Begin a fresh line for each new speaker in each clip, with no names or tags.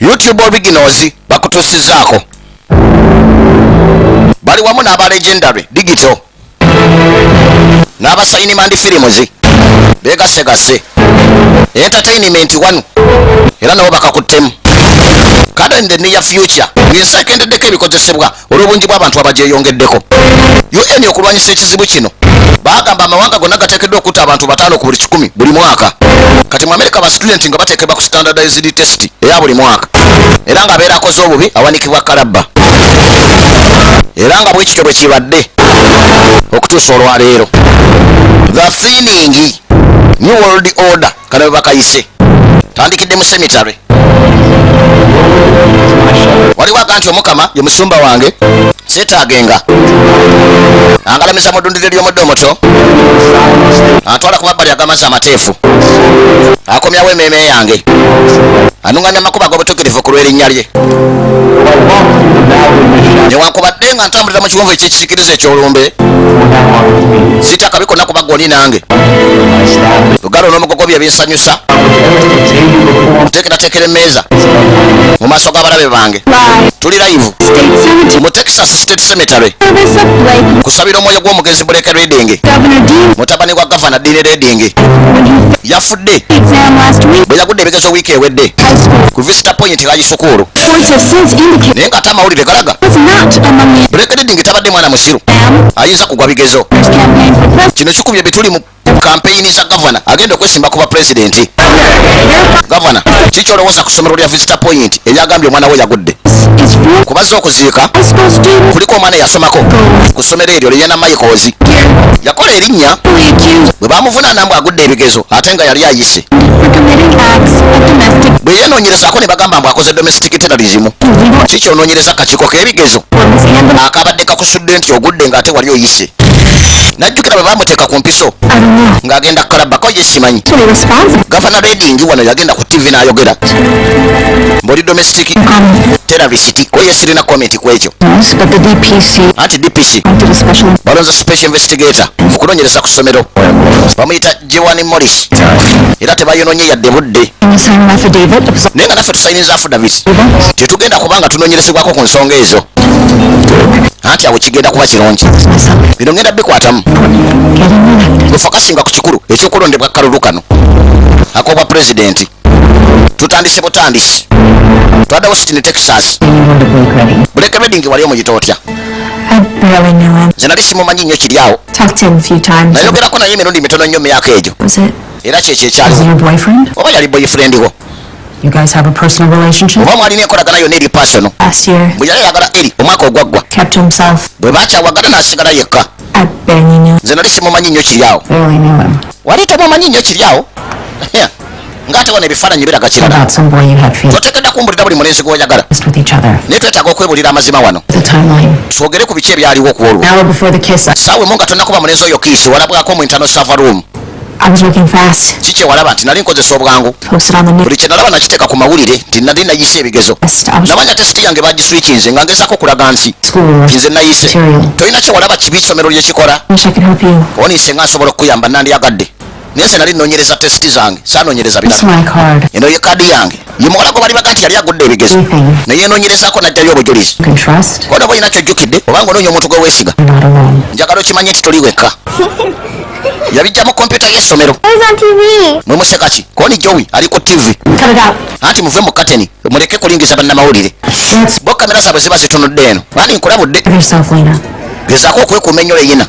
YouTube originals bakutusizaako bali wamu n'aba legendary digital n'aba Sainimandi Films begasegase entertainment wanu era nabo bakakuttemu kada in the near future yensakendeddeko ebikozesebwa olw'obungi bw'abantu abagyeyongeddeko. UN okulwanyisa ekizibu kino bagamba amawanga gonna gateekeddwa okutta abantu 5 ku buli 100 buli mwaka. Kati mu America abastudenti nga bateekebwa ku standardized test eya buli mwaka era nga abeera akoze obubi awanikibwa kalabba era nga bwekityo bwe kibadde okutuusa olwaleero. The thinning New World Order kana bakayise tandikidde mu cemetery. Waliwo aganti omukama ye musumba wange seetaagenga angalamiza mudundire ly'omuddo omuto antwala ku mabbali ag'amazzi amateefu akomyawo emmeeme yange anuŋŋamya amakubo ag'obutuukirivu ku lw'erinnya lye newankubadde nga ntambulira mu kiwonvu ekyekisiikiriza eky'olumbe sitakabiko naku bagoni nange lugalo n'omugogo bye binsanyusa nteekerateekera emmeeza mu maaso g'abalabe bange tuli live mu Texas State Cemetery kusabira omwoyo gw'omugenzi Blake Reading mutabani gwa Governor Dean Reading yafudde bwe yagudde ebigezo wiiki ewedde ku Vista Point high school naye nga ate amawulire galaga Blake Reading tabadde mwana musiru ayinza kugwa bigezo. Kino kikubye bituli mu kampeyini za Governor agenda okwesimba kuba president. Governor kiki olowooza ku ssomero lya Vista Point eryagambye omwana we yagudde kubazza okuziika kuliko omwana yasomako ku ssomero eryo lyena Michaels yakola erinnya bwe bamuvunaana mbu agudde ebigezo ate nga yali ayise bwe yeenoonyerezaako ne bagamba mbu akoze domestic terrorism. Kiki onoonyereza kakiiko k'ebigezo akabadde kakusudde nti ogudde ng'ate wali oyise najjukira bwe bamuteeka ku mpiso ng'agenda kalabako ye simanyi. Governor Reading wano yagenda ku TV n'ayogera mboli domestic terrorist oye sirina comment ku ekyo anti DPC balonza special investigator mu kunoonyereza ku ssomero bamuyita Jewani Morris era tebayonoonye yadde budde naye nga naffe tusayiniza affidavit tetugenda kubanga tunoonyerezebwako ku nsonga ezo anti awo kigenda kuba kirungi bino ngenda bikwatamu ofakasinga ku kikulu ekyokulondebwa kalulu kano akobwa president tutandise butandisi twaddawo Austin Texas. Blake Reading wali omuyita otya? Nze nali simumanyi nnyo kiri awo nayogerako naye emirundi mitono nnyo mu myaka egyo era kyekyo ekyaliwo oba yali boyfriend wo
You guys have a personal relationship?
oba mwalina enkolagana yonna eri personal.
Last year,
bwe yali ayagala eri omwaka ogwaggwa
kept himself.
bwe bakyawagala n'asigala yekka.
I barely knew.
Nze nali simumanyi nnyo kiri awo.
Barely knew him.
Wali tomumanyi nnyo kiri awo? Ng'ate wano ebifaananyi biraga kirala.
About some boy you had feelings
Totekedda kumbulira buli mulenzi gw'oyagala.
with each other.
Naye twetaaga okwebulira amazima wano.
The timeline.
Twogere ku biki ebyaliwo ku olwo.
An hour before the kiss,
Saawe mu nga tonnakuba mulenzi oyo kiisi walabwako mu internal server room.
I was working fast.
Kiki ewalaba nti nali nkozesa obwangu.
Posted on the news.
Buli kye nalaba nakiteeka ku mawulire nti nali nayise ebigezo.
I was
Namanya tesiti yange bagiswikinze nga ngezaako kulaga nti
school
nze nayise.
material.
Tolina kye walaba kibi isomero lye kikola.
Wish I could help you.
Oniise nga nsobola okukuyamba nandyagadde. Naye nze nali nnoonyereza tesiti zange saanoonyereza
It's
birala.
my card.
Eno ye kaadi yange ye muwala gwe bali baga nti yali agudde ebigezo
Everything
naye yeenoonyerezaako n'addayo obujulizi.
you can trust.
Kono oba olina kyojjukidde obanga onoonya omuntu gwe weesiga
You're not alone.
njagala okimanye nti toli wekka. Yabijja mu kompyuta y'essomero
Who's on TV?
mwe museka ki koni Joey ali ku TV
Cut it out.
anti muve mu kateni muleke kulingiza bannamawulire
Let's
bo kamera zaabwe ziba zitunudde eno bani nkulabudde
give yourself, Lena.
gezaako okwekuuma ennyo leyina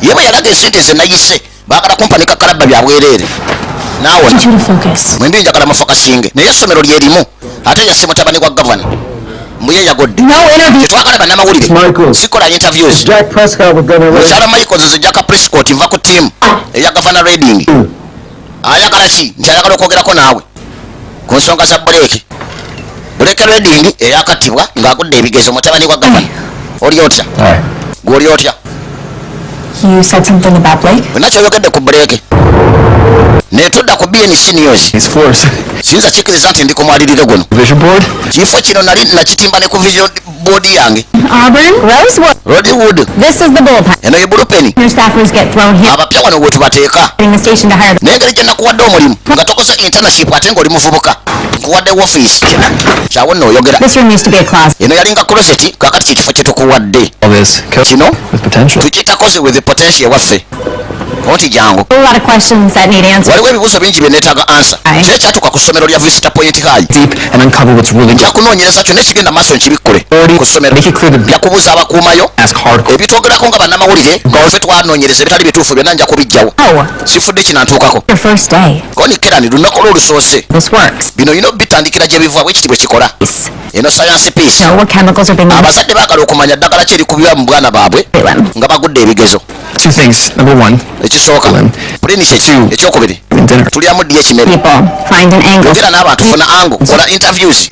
ye bwe yalaga esente ze nayise baagala kumpanika kalabba byabwereere
I
naawona
need you to focus.
mwembi njagala mufokasinge naye essomero lyerimu ate yasse mutabani gwa gavana mbuye yagodde
No interview.
tetwagala bannamawulire
Michael.
sikola interviews
Jack Prescott with Governor Reagan.
mukyala Michaels ze Jack Prescott nva ku ttiimu eya gavana Reading ayagala ki nti ayagala okwogerako naawe ku nsonga za Blake Reading eyakattibwa ng'agudde ebigezo mutabani gwa gavana oli otya gw'oli otya
You said something about Blake?
bonna kyoyogedde ku Blake netodda ku BNC News siyinza kikiriza nti ndi ku mwaliriro guno kifo kino nali nakitimba ne ku vision board yange
Auburn,
Rosewood.
This is the bullpen.
Eno ye bullpen.
Your staffers get thrown here.
Abapya wano gwe tubateeka.
The station to hire.
Nengeri gye nakuwadde omulimu nga tokoze internship ate ng'oli muvubuka. Nkuwadde woofiisi. Kyawo nno oyogera.
This room used to be a closet.
Eno yalinga closet kakati kyekifo kye tukuwadde. Kino tukitakoze with the potential ewaffe. Onti jangu.
A lot of questions that need answers.
Waliwo ebibuuzo bingi bye neetaaga answer. Kye kyatuuka ku ssomero lya Vista Point High. Nja kunoonyereza kyonna ekigenda maaso nkibikkule ku ssomero. Yakubuuza abakuumayo. Ebitwogerako nga bannamawulire ffe twanoonyereza ebitali bituufu byonna nja kubiggyawo. Sifudde kinantuukako. Koni Kerani lunaku olwolusoose. Bino yino bitandikira gye biva bwekitibwe kikola. Eno science piece. Abazadde baagala okumanya ddagala ki erikubibwa mu bwana baabwe nga bagudde ebigezo.
Two things. Number one,
ekisooka pulinishe ekyokubiri tulyamu ddi ekimere yogera n'abantu funa ango kola interviews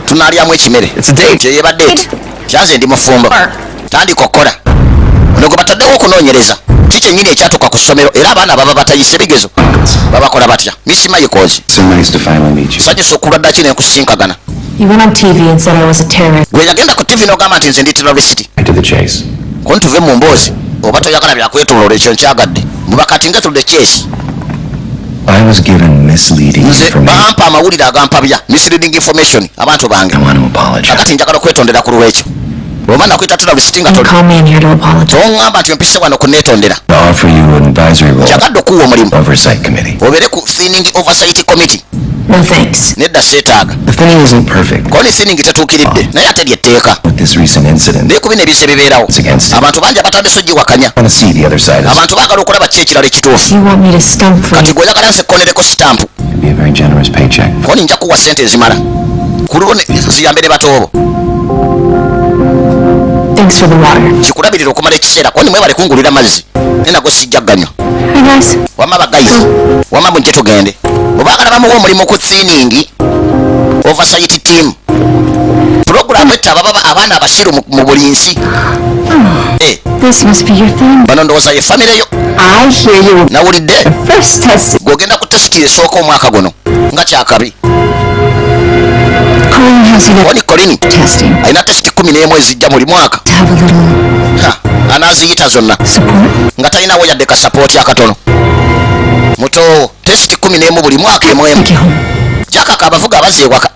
tunaalyamu ekimere kyeyebadde eti kyanze ndi mufumbo tandika okukola ono gwe bataddewo okunoonyereza kikyennyini ekyatuuka ku ssomero era abaana baba batayise bigezo babakola batya Miss Mayikozi sanyusa okulwadda ki nenkusinkagana gwe yagenda ku TV n'ogamba nti nze ndi terrorist koni tuve mu mboozi oba toyagala byakwetoloola ekyo nkyagadde mubakati nga tulde chase nze bampa amawulire agampabya misleading information abantu bange akati njagala okwetondera ku lwekyo oba nakwita terrorist nga toŋŋamba nti ompise wano kuneetondera njagadde okuwa omulimu obeere ku thinning oversight committee
No thanks.
nedda seetaaga koni thinning tetuukiridde naye ate lyetteeka naye ku bino ebize bibeerawo abantu bangi abatandise ogiwakanya abantu baagala okulaba ki ekirala ekituufu kati gweoyagala nze konereko sitampu koni nja kuwa sente ezimala kuliwo ziyambe ne batoobo kikulabirira okumala ekiseera koni mwebale kungulira mazzi nenago sijja ganywa wama bagayizi wama mujje tugende obaagala bamuwa omulimu ku thinning oversight team puroguramu etta abaana abasiru mu buli nsi bano ndowooza ye famire yo nawulidde gweogenda ku tesiti esooka omwaka guno nga kyakabi oni Colin alina tesiti 11 ezijja buli mwaka anaaziyita zonna nga talinawo yadde ka sapooti akatono muto tesiti 11 buli mwaka emwemu jakaka abavuga abazeewaka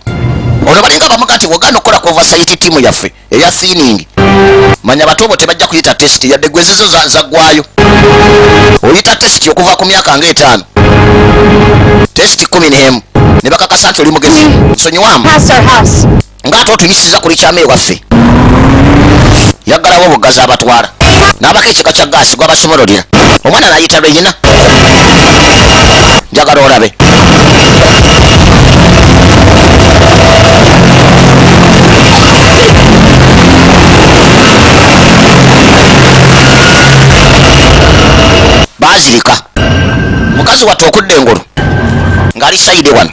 ono balinga bamuga nti wogana okukola ku oversight team yaffe eya thinning manya batobo tebajja kuyita tesiti yadde gwezizo zaggwayo oyita tesiti okuva ku myaka nga 5 tesiti 11 ne bakakasa nti oli mugezi nsonyiwamu ng'ate otuyisiza ku likyama ewaffe yaggalawo obugazi abatwala n'abako ekika kya gaasi gwabasobololera omwana n'ayita lweyina njagala olabe baazirika mukazi watte okudda engulu ng'ali sayide wano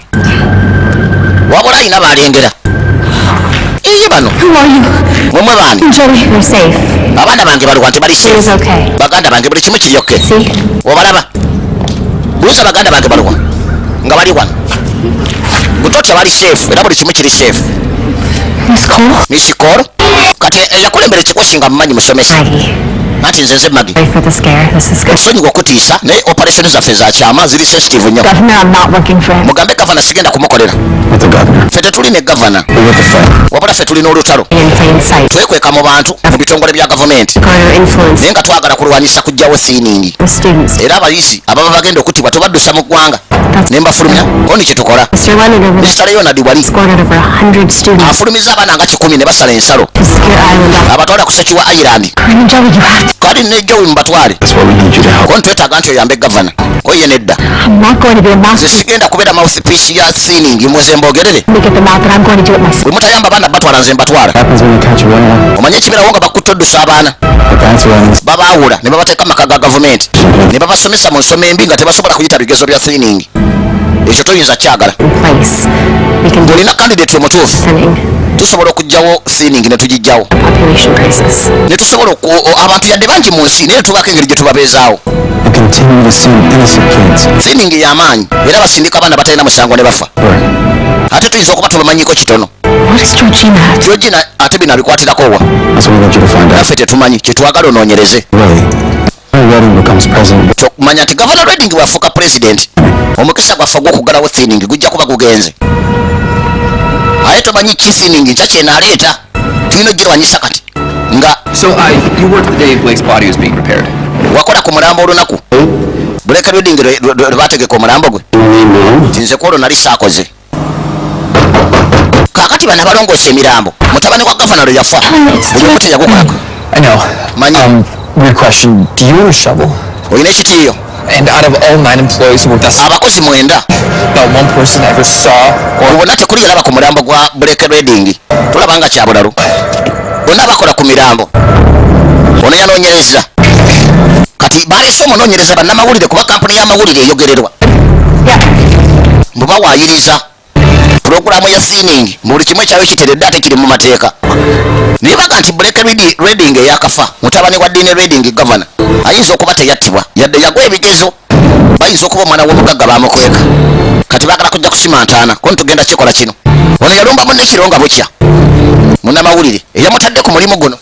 wabula ayina balengera iye bano mwemwe baani abaana bange baliwa nti bali safe baganda bange buli kimu kiri oke obalaba buuza baganda bange baliwa nga bali wano butotya bali safe era buli kimu kiri safe Miss Cole kati eyakulembera ekikosi nga mumanyi musomesa anti nze nze Magi osonyiwa okutiisa naye operation zaffe zakyama ziri sensitive nnyo mugambe gavana sigenda kumukolera ffe tetuli ne gavana wabula ffe tulina olutalo twekweka mu bantu mu bitongole bya gavumenti naye nga twagala kulwanyisa kujjawo thinning era abayizi ababa bagenda okutibwa tubaddusa mu ggwanga ne mbafulumya oni kye tukola Mr. Leonard wali afulumiza abaana nga 10 ne basala ensalo abatwala ku Sekiwa Island kali nejjowi mubatwale koni twetaaga nti oyambe gavana koye nedda nze sigenda kubeera mouthpiece ya thinning muze mbogerere bwe mutayamba abaana batwala nze mbatwala omanye ekibirawo nga bakutte oddusa abaana babaawula ne babateeka maka ga gavumenti ne babasomesa mu nsoma embi nga tebasobola kuyita bigezo bya thinning ekyo toyinza kyagala.
Place. We can do
Olina candidate omutuufu,
thinning
tusobola okugyawo thinning ne tugijjawo.
population crisis.
Ne tusobola abantu yadde bangi mu nsi naye tubaako engeri gye tubabeezaawo.
We continue to send innocent kids.
Thinning y'amaanyi era basindika abaana batalina musango ne bafa. Ate tuyinza okuba tubamanyiko kitono.
What is Georgina?
Georgina ate bino abikwatirako wa?
That's what we want you to find out.
Naffe tetumanyi kyetwagala onoonyereze.
Really? When Redding becomes president,
Tokumanya nti Governor Redding bw'afuuka president, omukisa gwaffe gw'okuggalawo thinning gujja kuba gugenze. Aye tomanyi ki thinning nkya kyenaaleeta, tulina ogirwanyisa kati. Nga
So, you worked the day Blake's body was being prepared.
wakola ku mulambo olunaku. Blake Redding lwe baategeka omulambo gwe. Nze ku olwo nali saakoze. Kaakati bano abalongoosa emirambo. Mutabani wa Governor lwe yafa. Buli omu teyagukolako.
I know.
Manyi.
Weird question. Do you own a shovel?
Olina ekitiiyo.
And out of all 9 employees who worked us,
Abakozi 9.
not one person ever saw or
Bonna tekuli yalaba ku mulambo gwa Blake Redding. Tulaba nga kya bulalu. Bonna bakola ku mirambo. Ono yanoonyereza. Kati baleese omunoonyereza bannamawulire kuba kampuni y'amawulire eyogererwa. Mbu bawaayiriza. Pulogulaamu ya thinning buli kimu ekyayo kiteredde ate kiri mu mateeka. Naye baga nti Blake Redding eyakafa mutabani wa Dean Redding Governor ayinza okuba teyattibwa yadde yagwa ebigezo. Bayinza okuba omwana w'omugagga bamukweka. Kati baagala kujja kusima ntaana ko ntugenda kikola kino. Ono yalumba munne kironga bukya. Munnamawulire eyamutadde ku mulimu guno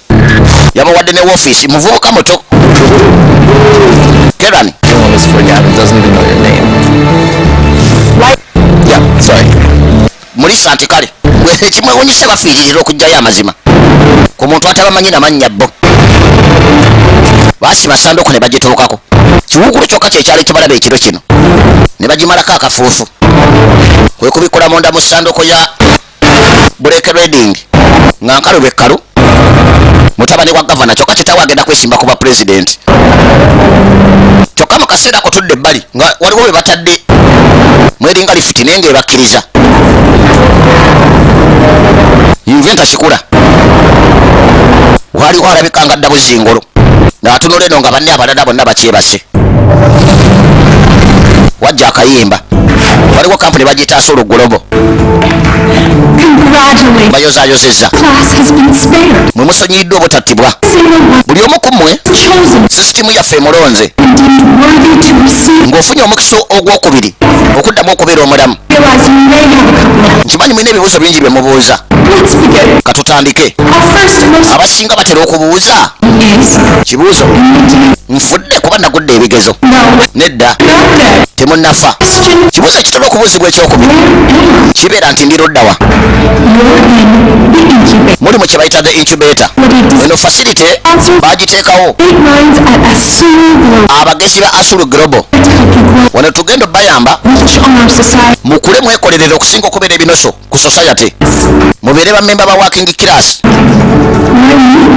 yamuwadde ne woofiisi muvubuka muto. Kerani.
anyone is forgotten, doesn't even know your name. Yeah, sorry.
Mulisa nti kale ekimwewunyisa bafiiririra okugjayo amazima ku muntu atabamanyi namannya bo. Baasima sanduuko ne bagituukako. Kiwugulu kyokka kyekyali kibalaba ekiro kino ne bagimalako akafuufu. Kwe kubikola munda mu sanduuko ya Blake Redding nga nkalu bwe kkalu mutabani wa Governor kyokka kitaawe agenda kwesimba kuba president. Kyokka mu kaseera ako tudde ebbali nga waliwo bwe batadde mweringa lifiti naye ng'ebakkiriza. Inventa kikula waliwo alabika nga dda buzingolo ng'atunula eno nga banne abalala bonna bakyebase. Wajja akayimba waliwo kampuni bagiyita Asulu Global.
Congratulations.
Bayozaayozezza
Class has been spared.
mwe musonyiyiddwa obutattibwa.
Single one
Buli omu ku mmwe
chosen
sisitimu yaffe emulonze
and deemed worthy to receive.
ng'ofunye omukisa ogwokubiri okuddamu okubeera omulamu.
Realize you may have a couple.
Nkimanyi mwina ebibuuzo bingi bye mubuuza.
Let's begin.
Katutandike.
Our first most
Abasinga batera okubuuza
is
kibuuzo nfudde kuba nagudde ebigezo.
no,
Nedda
not dead.
temunnafa.
Question.
Kibuuzo ekitera okubuuzibwa ekyokubiri kibeera nti ndi ludda wa.
You're in the incubator.
Muli mu kye bayita the incubator. Eno facility bagiteekawo
8 minds at Asulu Global
abagezi ba Asulu Global.
to help you grow
Wano tugenda bayamba
rich on our society.
mukule mwekolerere okusinga okubeera ebinoso ku society. Mubeere bammemba ba working class.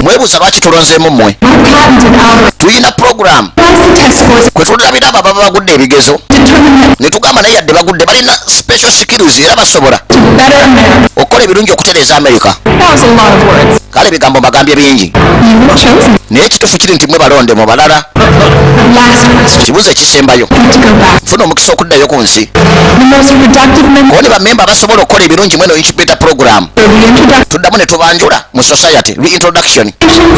Mwebuuza lwaki tulonzeemu mmwe.
Patented our
Tuyina program
the test scores
kwe tulabira abo ababa bagudde ebigezo
determine that
ne tugamba naye yadde bagudde balina special skills era basobola
to better America.
okukola ebirungi okutereeza America.
That was a lot of words.
Kale ebigambo mbagambye bingi
You were chosen.
naye ekituufu kiri nti mwe balonde mu balala.
Last question.
Kibuuzo ekisembayo
To go back.
funa omukisa okuddayo ku nsi
The most productive member
kuba ne bammemba abasobola okukola ebirungi mweno incubator program
of the introduction
tuddamu ne tubanjula mu society reintroduction.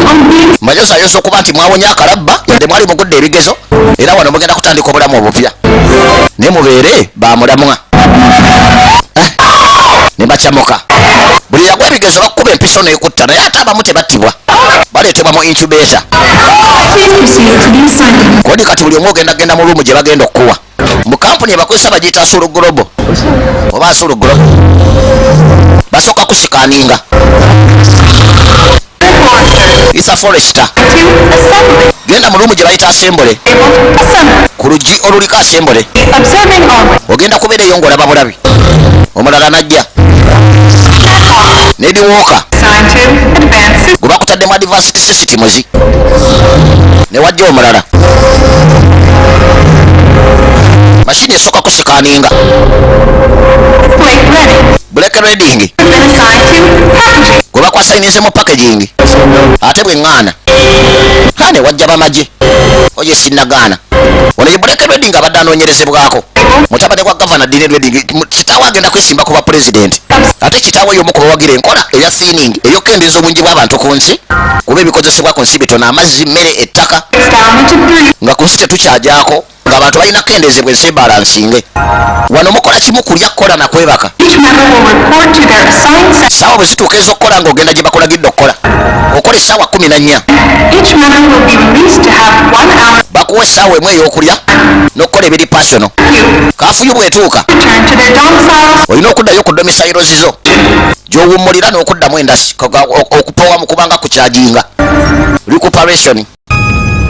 on being
Mbayozaayozza okuba nti mwawonye akalabba yadde mwali mugudde ebigezo era wano mugenda kutandika obulamu obupya naye mubeere bamulamwa. Ne bacamuka buli yagwa ebigezo bakuba empiso n'ekutta naye ate abamu tebattibwa baleetebwa mu incubator.
please proceed to the assignment.
Kodi kati buli omu ogenda mu luumu gye bagenda okukuwa mu kampuni ebakozesa bagiyita Asulu Global oba Asulu Global. Basooka kusikaninga It's a forester.
Assembly.
Genda mu luumu gye bayita assembly
Assembly.
ku luggi oluliko assembly.
Observing all.
Ogenda kubeera eyo ng'olaba bulabi. Omulala najja Nedi Walker
Assigned to advanced
gwe bakutaddemu advanced systems ne wajja omulala mashini esooka kusikaninga
Slate ready.
black reading
Been assigned to packaging.
gwe bakwasayinize mu packaging ate bweŋŋaana kane wajja bamagye oye sinnagaana ono ye black reading abadde anoonyerezebwako mutabane gwa gavana Dine Reading kitaawe agenda kwesimba ku bwa pulezidenti ate kitaawe y'omu ku bawagira enkola eya thinning eyokendeeza obungi bw'abantu ku nsi kuba ebikozesebwa ku nsi bitono amazzi mmere ettaka
Down to 3.
nga ku nsi tetukyagyako ng'abantu balina kendeezebwa ensi balansinge wano mukola kimu kulya kukola na kwebaka
Each member will report to their assigned section.
saawa bwe zituuka ez'okukola ng'ogenda gye bakulagidde okukola okola essaawa 14.
Each member will be released to have 1 hour
bakuwa essaawa emu ey'okulya n'okukola ebiri pasono
to
kafuyu bw'etuuka
return to their domiciles.
olina okuddayo ku domisayiro zizo gy'owummulira n'okuddamu endasi okupowa mu kubanga kukyajinga recuperation.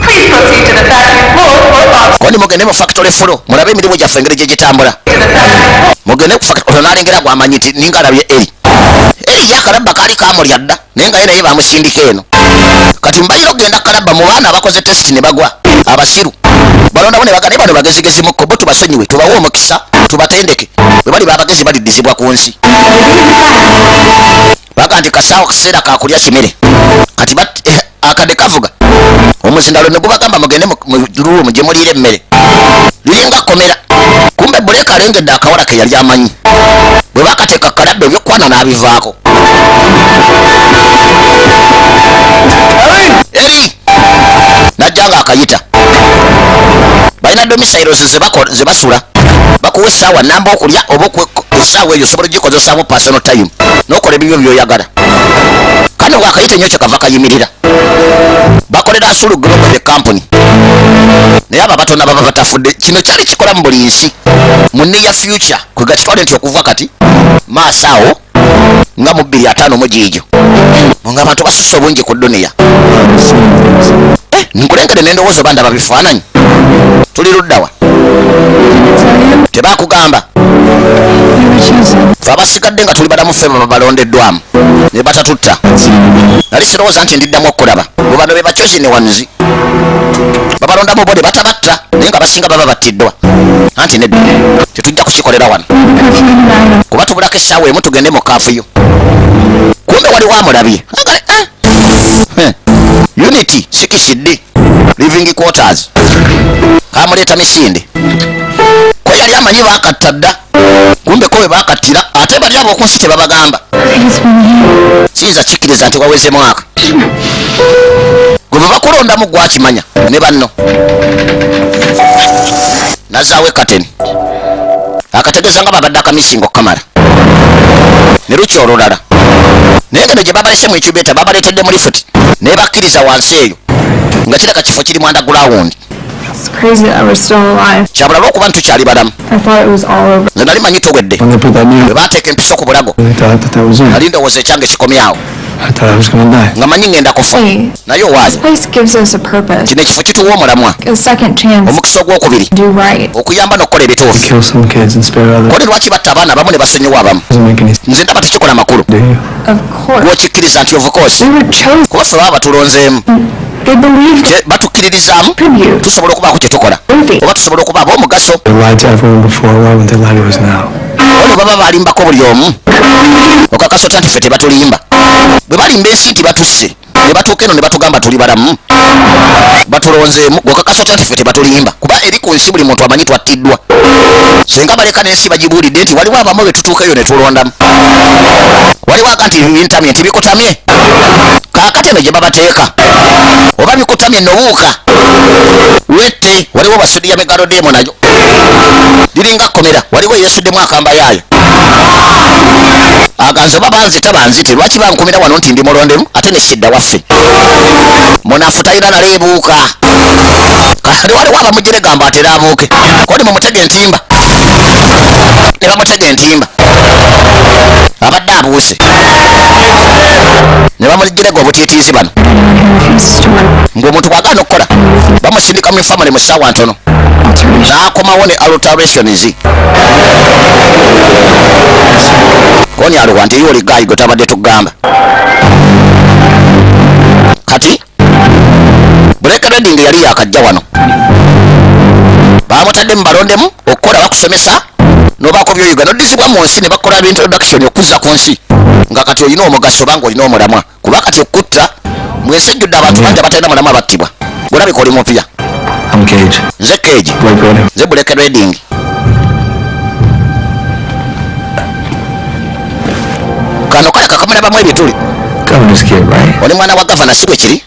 Please proceed to the factory floor for observation.
kondi mugende mu factory floor mulabe emirimu gyaffe engeri gye gitambula
To the factory floor.
mugende ku factory onaalengera gwamanyi nti ninga alabye eri yakalabba kaali kamulya dda naye nga ye naye bamusindika eno kati mubalira ogenda kalabba mu baana abakoze test ne bagwa abasiru balondamu ne bagana bano bagezigezimukko bo tubasonyiwe tubawe omukisa tubatendeke bwe bali babagezi baliddizibwa ku nsi baga nti kasaawa kaseera kakulya kimere kati akadde kavuga omuzindalo ne gubagamba mugende mu ruumu gye muliira emmere liringa komera kumbe buleka alengedde akawala ke yali amanyi bwe bakateeka kalabba ebyokwana n'abivaako eri najja nga akayita balina domisairos ze basula bakuwa essaawa namba okulya oba essaawa eyo osobola ogikozesaamu personal time n'okola ebibyo byoyagala kane ngaakayita nnyo kyekava kayimirira bakolera nsulu global the company naye abo abatona baba batafudde kino kyali kikola mu buli nsi mu near future kwe gakitwale nti okuva kati maaso awo nga mu 250 mu giigyo nga abantu basusse obungi ku duniya nkulengere nendowooza oba ndaba bifaananyi tuli luddawa tebakugamba fe abasigadde nga tuli balamu ffe baba balondeddwamu ne batatutta nali sirowooza nti ndiddamu okulaba bwe bano be bacozi ne wanzi babalondamu bode batabatta naye nga basinga baba battiddwa anti nedda tetujja kukikolera wano kuba tubulako essaawa emu tugende mu kaafuyo kumbe waliwo amulabye unity sikisidde living quarters kamuleeta misinde ko yali amanyi bakatta dda kumbe ko we bakattira ate bali abo okunsi tebabagamba siyinza kikkiriza nti waweze mwaka gwe bwe bakulondamu gwakimanya ne banno nazaawe kateni akategeeza nga babadde akamisingo okukamala ne lukya olulala naye ngeno gye babalese mu incubator babaleetedde mu lifuti naye bakkiriza wansi eyo nga kireka kifo kiri mu underground.
It's crazy that we're still alive.
kyabula lwokuba ntukyali balamu
I thought it was all over.
nze nali manyi togedde
When they put that needle,
bwe bateeka empiso ku bulago
they thought that was it.
nali ndowooza ekyange kikomyawo
I thought I was gonna die.
nga manyi ngenda kufa
Hey,
naye
this
owaayo
place gives us a purpose,
kino ekifo kituwa omulamwa
a second chance
omukisa ogwokubiri
to do right.
okuyamba n'okukola ebituufu
Kill some kids and spare others.
kodi lwaki batta abaana abamu ne basonyiwa abamu
Doesn't make any sense,
nze ndaba tekikola makulu
do you?
Of course.
gwokikkiriza nti of course
We were chosen.
kuba ffe baba batulonzeemu
They believed
batukkiririzaamu
tribute.
tusobola okubaako kye tukola oba tusobola okuba ab'omugaso
They lied to everyone before. Why wouldn't they lie to us now?
ono baba balimbako buli omu okakasa otya nti ffe tebatulimba bwe balimba ensi nti batusse ne batuuka eno ne batugamba tuli balamu batulonzeemu gwokakasa otya nti ffe tebatulimba kuba eri ku nsi buli muntu amanyi twattiddwa senga baleka n'ensi bagibuulidde nti waliwo abamu be tutuuka eyo ne tulondamu waliwo aga nti bintamye nti bikutamye kaakati eno gye babateeka oba bikutamye nobuuka wette waliwo basudi ya megalodemo nayo liringa komera waliwo eyesuddemu akamba yaayo aganze oba banzita banzite lwaki bankomera wano nti ndi mulondemu ate nesidda waffe munafu talina naleebuuka kale waliwo abamugire gamba atera abuuke kodi mumutege entimba ne bamutega entimba abadde abuuse ne bamugirega obutiitiizi bano ng'omuntu bwagaana okukola bamusindika mu infamale mu ssaawa ntono n'akomawo ne alterations koni aluwa nti eyo oligayi gwe tabadde tugamba kati Black Reading yali yakajja wano bamutadde mu balondemu okukola bakusomesa nobaako byoyiga noddizibwa mu nsi ne bakola introduction okuzza ku nsi nga kati olina omugaso banga olina omulamwa kuba kati okutta mwensi ejjudde abantu bangi abatalina mulamwa battibwa golabika oli mupya.
I'm Cage.
Nze Cage.
Blake Redding.
Nze Blake Redding. Kano kale kakamulabamu ebituli.
Governor's kid, right?
Oli mwana wa gavana si bwe kiri?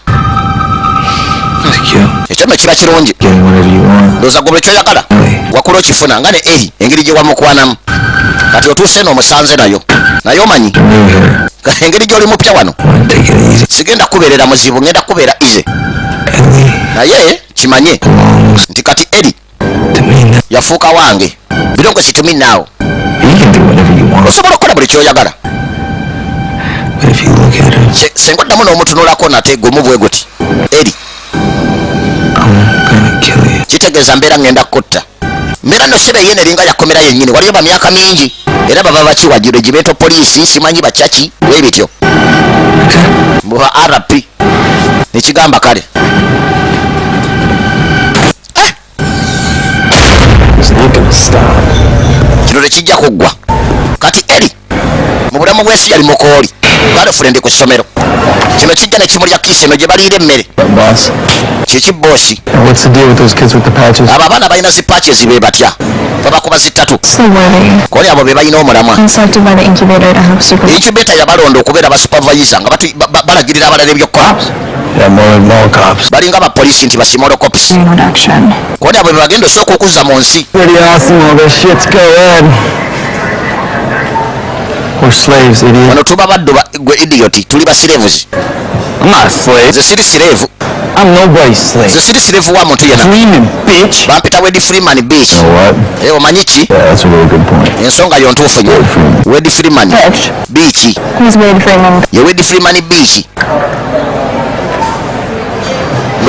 It's cute.
Ekyombe kiba kirungi.
Getting whatever you want.
Ndowooza gwe buli kyoyagala wakula okifuna nga ne eri engeri gye wamukwanamu kati otuuse eno omusanze naye omanyi
New here.
engeri gy'oli mupya wano
Wanna take it easy.
sigenda kubeerera muzibu ngenda kubeera ize
Ellie
naye kimanye
belongs
nti kati eri
to me now.
yafuuka wange birongo situmi naawo
You can do whatever you want.
osobola okukola buli kyoyagala
But if you look at him,
senga oddamu n'omutunulako nate gumu bwe guti eri
I'm gonna kill you.
kitegeeza mbeera ngenda kutta mbeera no sebe ye neringa yakomera yennyini waliyo bamyaka mingi era baba bakiwajire gibeeto poliisi simanyi bakyaki bwe bityo muba rp nekigamba kale kino tekijja kuggwa kati eri mu bulamu bwensi yali mukooli galefulende ku ssomero kino kijja nekimulya kiiseno gye baliira emmere
Boss.
kiki boosi
And what's the deal with those kids with the patches?
abo abaana balina zipatches be batya babakuba zittatu
So worthy.
kooli abo be balina omulamwa
And selected by the incubator to help supervise.
incubator yabalonda okubeera basupervisa nga balagirira abalala ebyokukola
Yeah, more like mall cops.
balinga abapoliisi nti basimolo cops
Introduction.
kooli abo be bagenda osooka okuzza mu nsi
Pretty awesome, all this shit's going. We're slaves, idiot.
wano tuba baddu gwe idioti tuli basirevuzi
I'm not a slave.
nze siri sirevu
I'm nobody's slave.
nze siri sirevu wa muntu yena
Freeman, bitch.
bampita wedi freeman beach
What?
omanyi ki
Yeah, that's a really good point.
ensonga yo ntuufu nyo wedi freeman beach
Who's Wade Freeman?
ye wedi freeman beach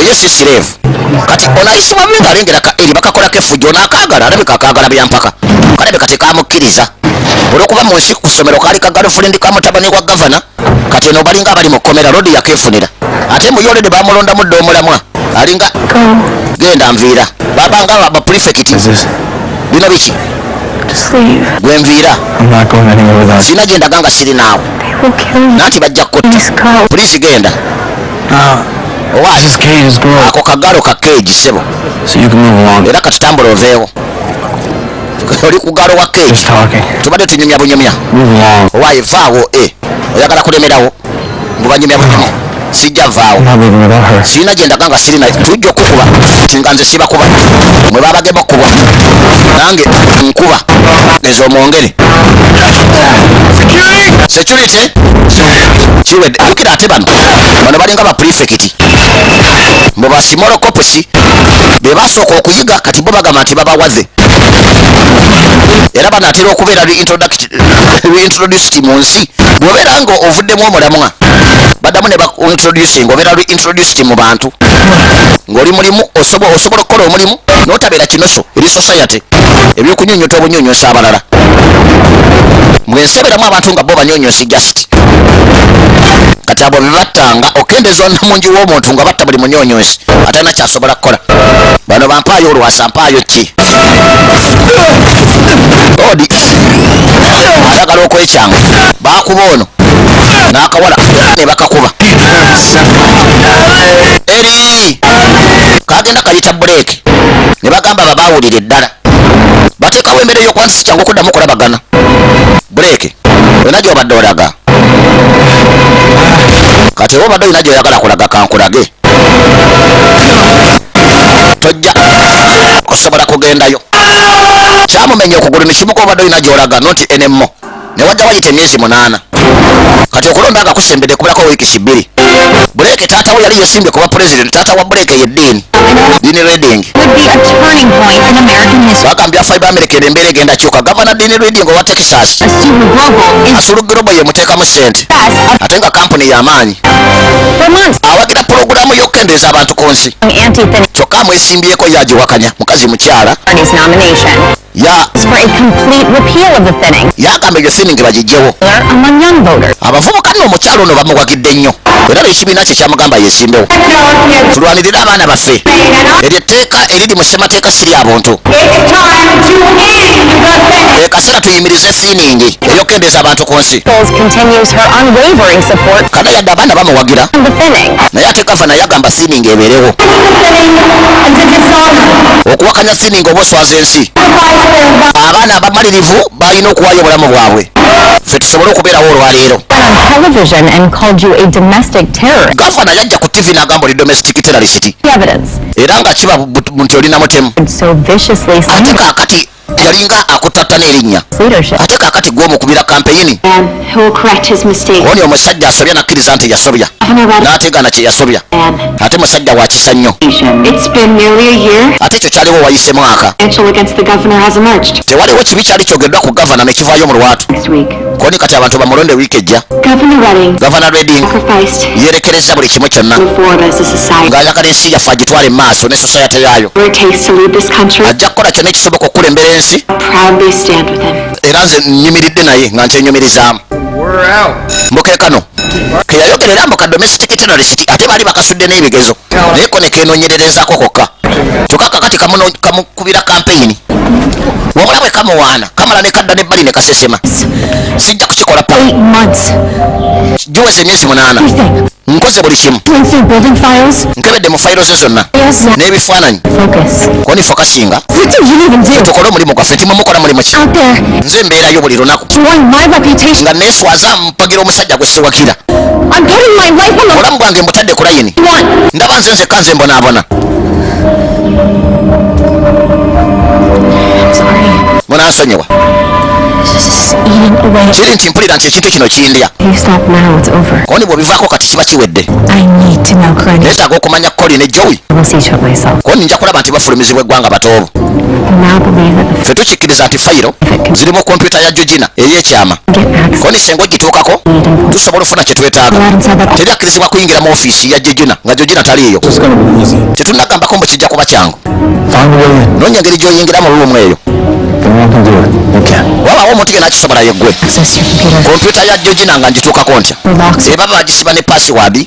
ye si sirevu kati onayisibwa bubi ng'alengera ka eri bakakolako effujjo n'akaagala alabika akaagala byampaka kalabika tekamukkiriza olwokuba mu nsi ku ssomero kaali ka girlfriend ka mutabani wa gavana kati eno balinga abali mu kkomera lodi yakeefunira ate muyolede bamulondamu dde omulamwa alinga genda nviira babanga abaprefekiti
Is this?
bino biki
Just leave.
gwe nviira
I'm not going anywhere without you.
sina gyendaga nga siri naawe
They will kill you.
nanti bajja kutta
Please go.
pulisi genda
This is Cage's girl.
ako kagalo ka keegi sebo
So you can move along.
era katutambula oveewo oli kugalo wa keegi
Just talking.
tubadde tunyumya bunyumya
Move along.
owaaye vaawo oyagala kulemerawo mubanyumya bunyumya sijja vaawo
I'm not leaving without her.
sirina gyendaga nga sirina tujja okukuba ti nga nze sibakuba mwe babagema okukubwa nange nkuba neza omwongere security kiwedde jukira ate bano balinga baprefekiti mwe basimolo kopusi be basooka okuyiga kati bo bagamba nti babawaze era banaatera okubeera reintroduced mu nsi bwobeera nga ovuddemu omulamwa baddamu ne baintroducing obeera reintroduced mu bantu ng'oli mulimu osobola okukola omulimu n'otabeera kinoso eri society ebyokunyonyosa obunyonyosa abalala mwenseberamu abantu nga bo banyonyosi just kati abo bebattanga okendeza onamungi w'omuntu nga batta buli munyonyosi atalina kyasobola kukola bano bampaayo olwasa mpaayo ki odi ayagala okwekyanga bakuba ono n'akawala ne bakakuba eri kagenda kayita buleeki ne bagamba babawulire eddala bateekawo emmere ey'okwansi si kyangu okuddamu okulabagana buleeki olina gy'obadde olaga kati oba obadde olina gy'oyagala kulaga kankulage tojja osobola kugendayo kyamumenya okugulu nekimuka obadde olina gy'olaga noti enemo newajja wayita emyezi 8 kati okulonda nga kusembedde kubulako wiikisi 2 buleeke taata we yali yesimbye kuba pulezidenti taata wa buleeke ye Dean Redding
Would be a turning point in American history.
bagambye afaiba amerika embeera egenda kyuka gavana Dean Redding owa Texas
A super global is
asulu global ye muteekamu sente ate nga kampuni y'amaanyi
for months.
awagira pulogulaamu y'okukendeeza abantu ku nsi
Anti-thin
kyokka kyokka amwesimbyeko yagiwakanya mukazi mukyala
Bernie's nomination for a complete repeal of the thinning
yagamba ebyo thinning bagijjewo
among young voters.
abavubuka nno omukyala ono bamuwagidde nnyo era ekibiina kye kyamugamba yesimbewo tulwanirire abaana baffe eryo etteeka eriri mu ssemateeka siri abuntu kaseera tuyimirize thinning eyokendeeza abantu ku nsi
Continues her unwavering support
kana yadde abaana bamuwagira
of the thinning.
naye ate gavana yagamba thinning ebeerewo okuwakanya thinning oba oswaza ensi abaana abamalirivu balina okuwaayo obulamu bwabwe ffe tusobole okubeerawo olwaleero
On television and called you a domestic terrorist.
gavana yajja ku tv n'agamba oli domestic terrorist
Evidence.
era nga kiba nti olina mutemu
So viciously
ate
slandered
kaakati yalinga akutatta n'erinnya
leadership.
ate kaakati gw'omukubira kampeyini
Man who will correct his mistake.
oni omusajja asobya nakkiriza nti yasobya n'ategaana kye yasobya ate musajja wa kisa nnyo
It's been nearly a year.
ate ekyo kyaliwo wayise mwaka
Potential against the governor has emerged.
tewaliwo kibi kyali kyogeddwa ku gavana ne kivaayo mu lwatu
Next week,
koni kati abantu bamulonde wiiki ejja
Governor Redding
gavana reding
sacrificed
yeerekereza buli kimu kyonna
move forward as a society.
ng'ayagala ensi yaffe agitwale mu maaso ne sosayate yaayo
Whatever it takes to lead this country,
ajja kukola kyonna ekisoboka okukulembera ensi
proudly stand with him.
era nze nnyumiridde naye nga nkyenyumirizaamu mbukeekano ke yayogerera mbu ka domestic terrorist ate baali bakasudde n'ebigezo naye ko ne keenoonyererezaako kokka kyokka kakati kamukubira kampeyini wabula bwe kamuwaana kamala ne kadda n'ebbali ne kasesema sijja kukikola pa
8 months.
giweze emyezi 8
Everything.
nkoze buli kimu
Going through building files.
nkebedde mu fayiro ze zonna
Yes.
n'ebifaananyi
Focus.
koni fokasinga
What do you even do?
tukole omulimu gwaffe timumukola mulimu ki
Out there,
nze mbeerayo buli lunaku
destroying my reputation.
nga neeswaza mpagira omusajja gwe siwakira
I'm putting my life on the
obulamu bwange mbutadde ku layini
line.
ndaba nze nzekka nze mbonaabona
Sorry.
munansonyiwa
This is eating away.
kiri nti mpulira nti ekintu kino kindya
You stop now, it's over.
koni bwebivaako kati kiba kiwedde
I need to know Colonel.
neetaaga okumanya koli ne jowi
I will see to it myself.
koni nja kulaba nti bafulumizibwa eggwanga batoobo
I now believe that the
ffe tukikkiriza nti fayiro ziri mu kompyuta ya jojina ey'ekyama
get access
koni senga ogituukako tusobola ofuna kye twetaaga
allowed inside that
teri akkirizibwa kuyingira mu ofiisi ya jojina nga jojina taliiyo
It's gonna be easy.
tetunnagambako mbu kijja kuba kyangu
Find a way in.
noonya engeri gy'oyingira mu luumu eyo
If anyone can do it, you can.
wabaawo omuntu yenna akisobola yeggwe
access your computer.
kompyuta ya jojina nga ngituukako ntya
Relax.
eba bagisiba ne password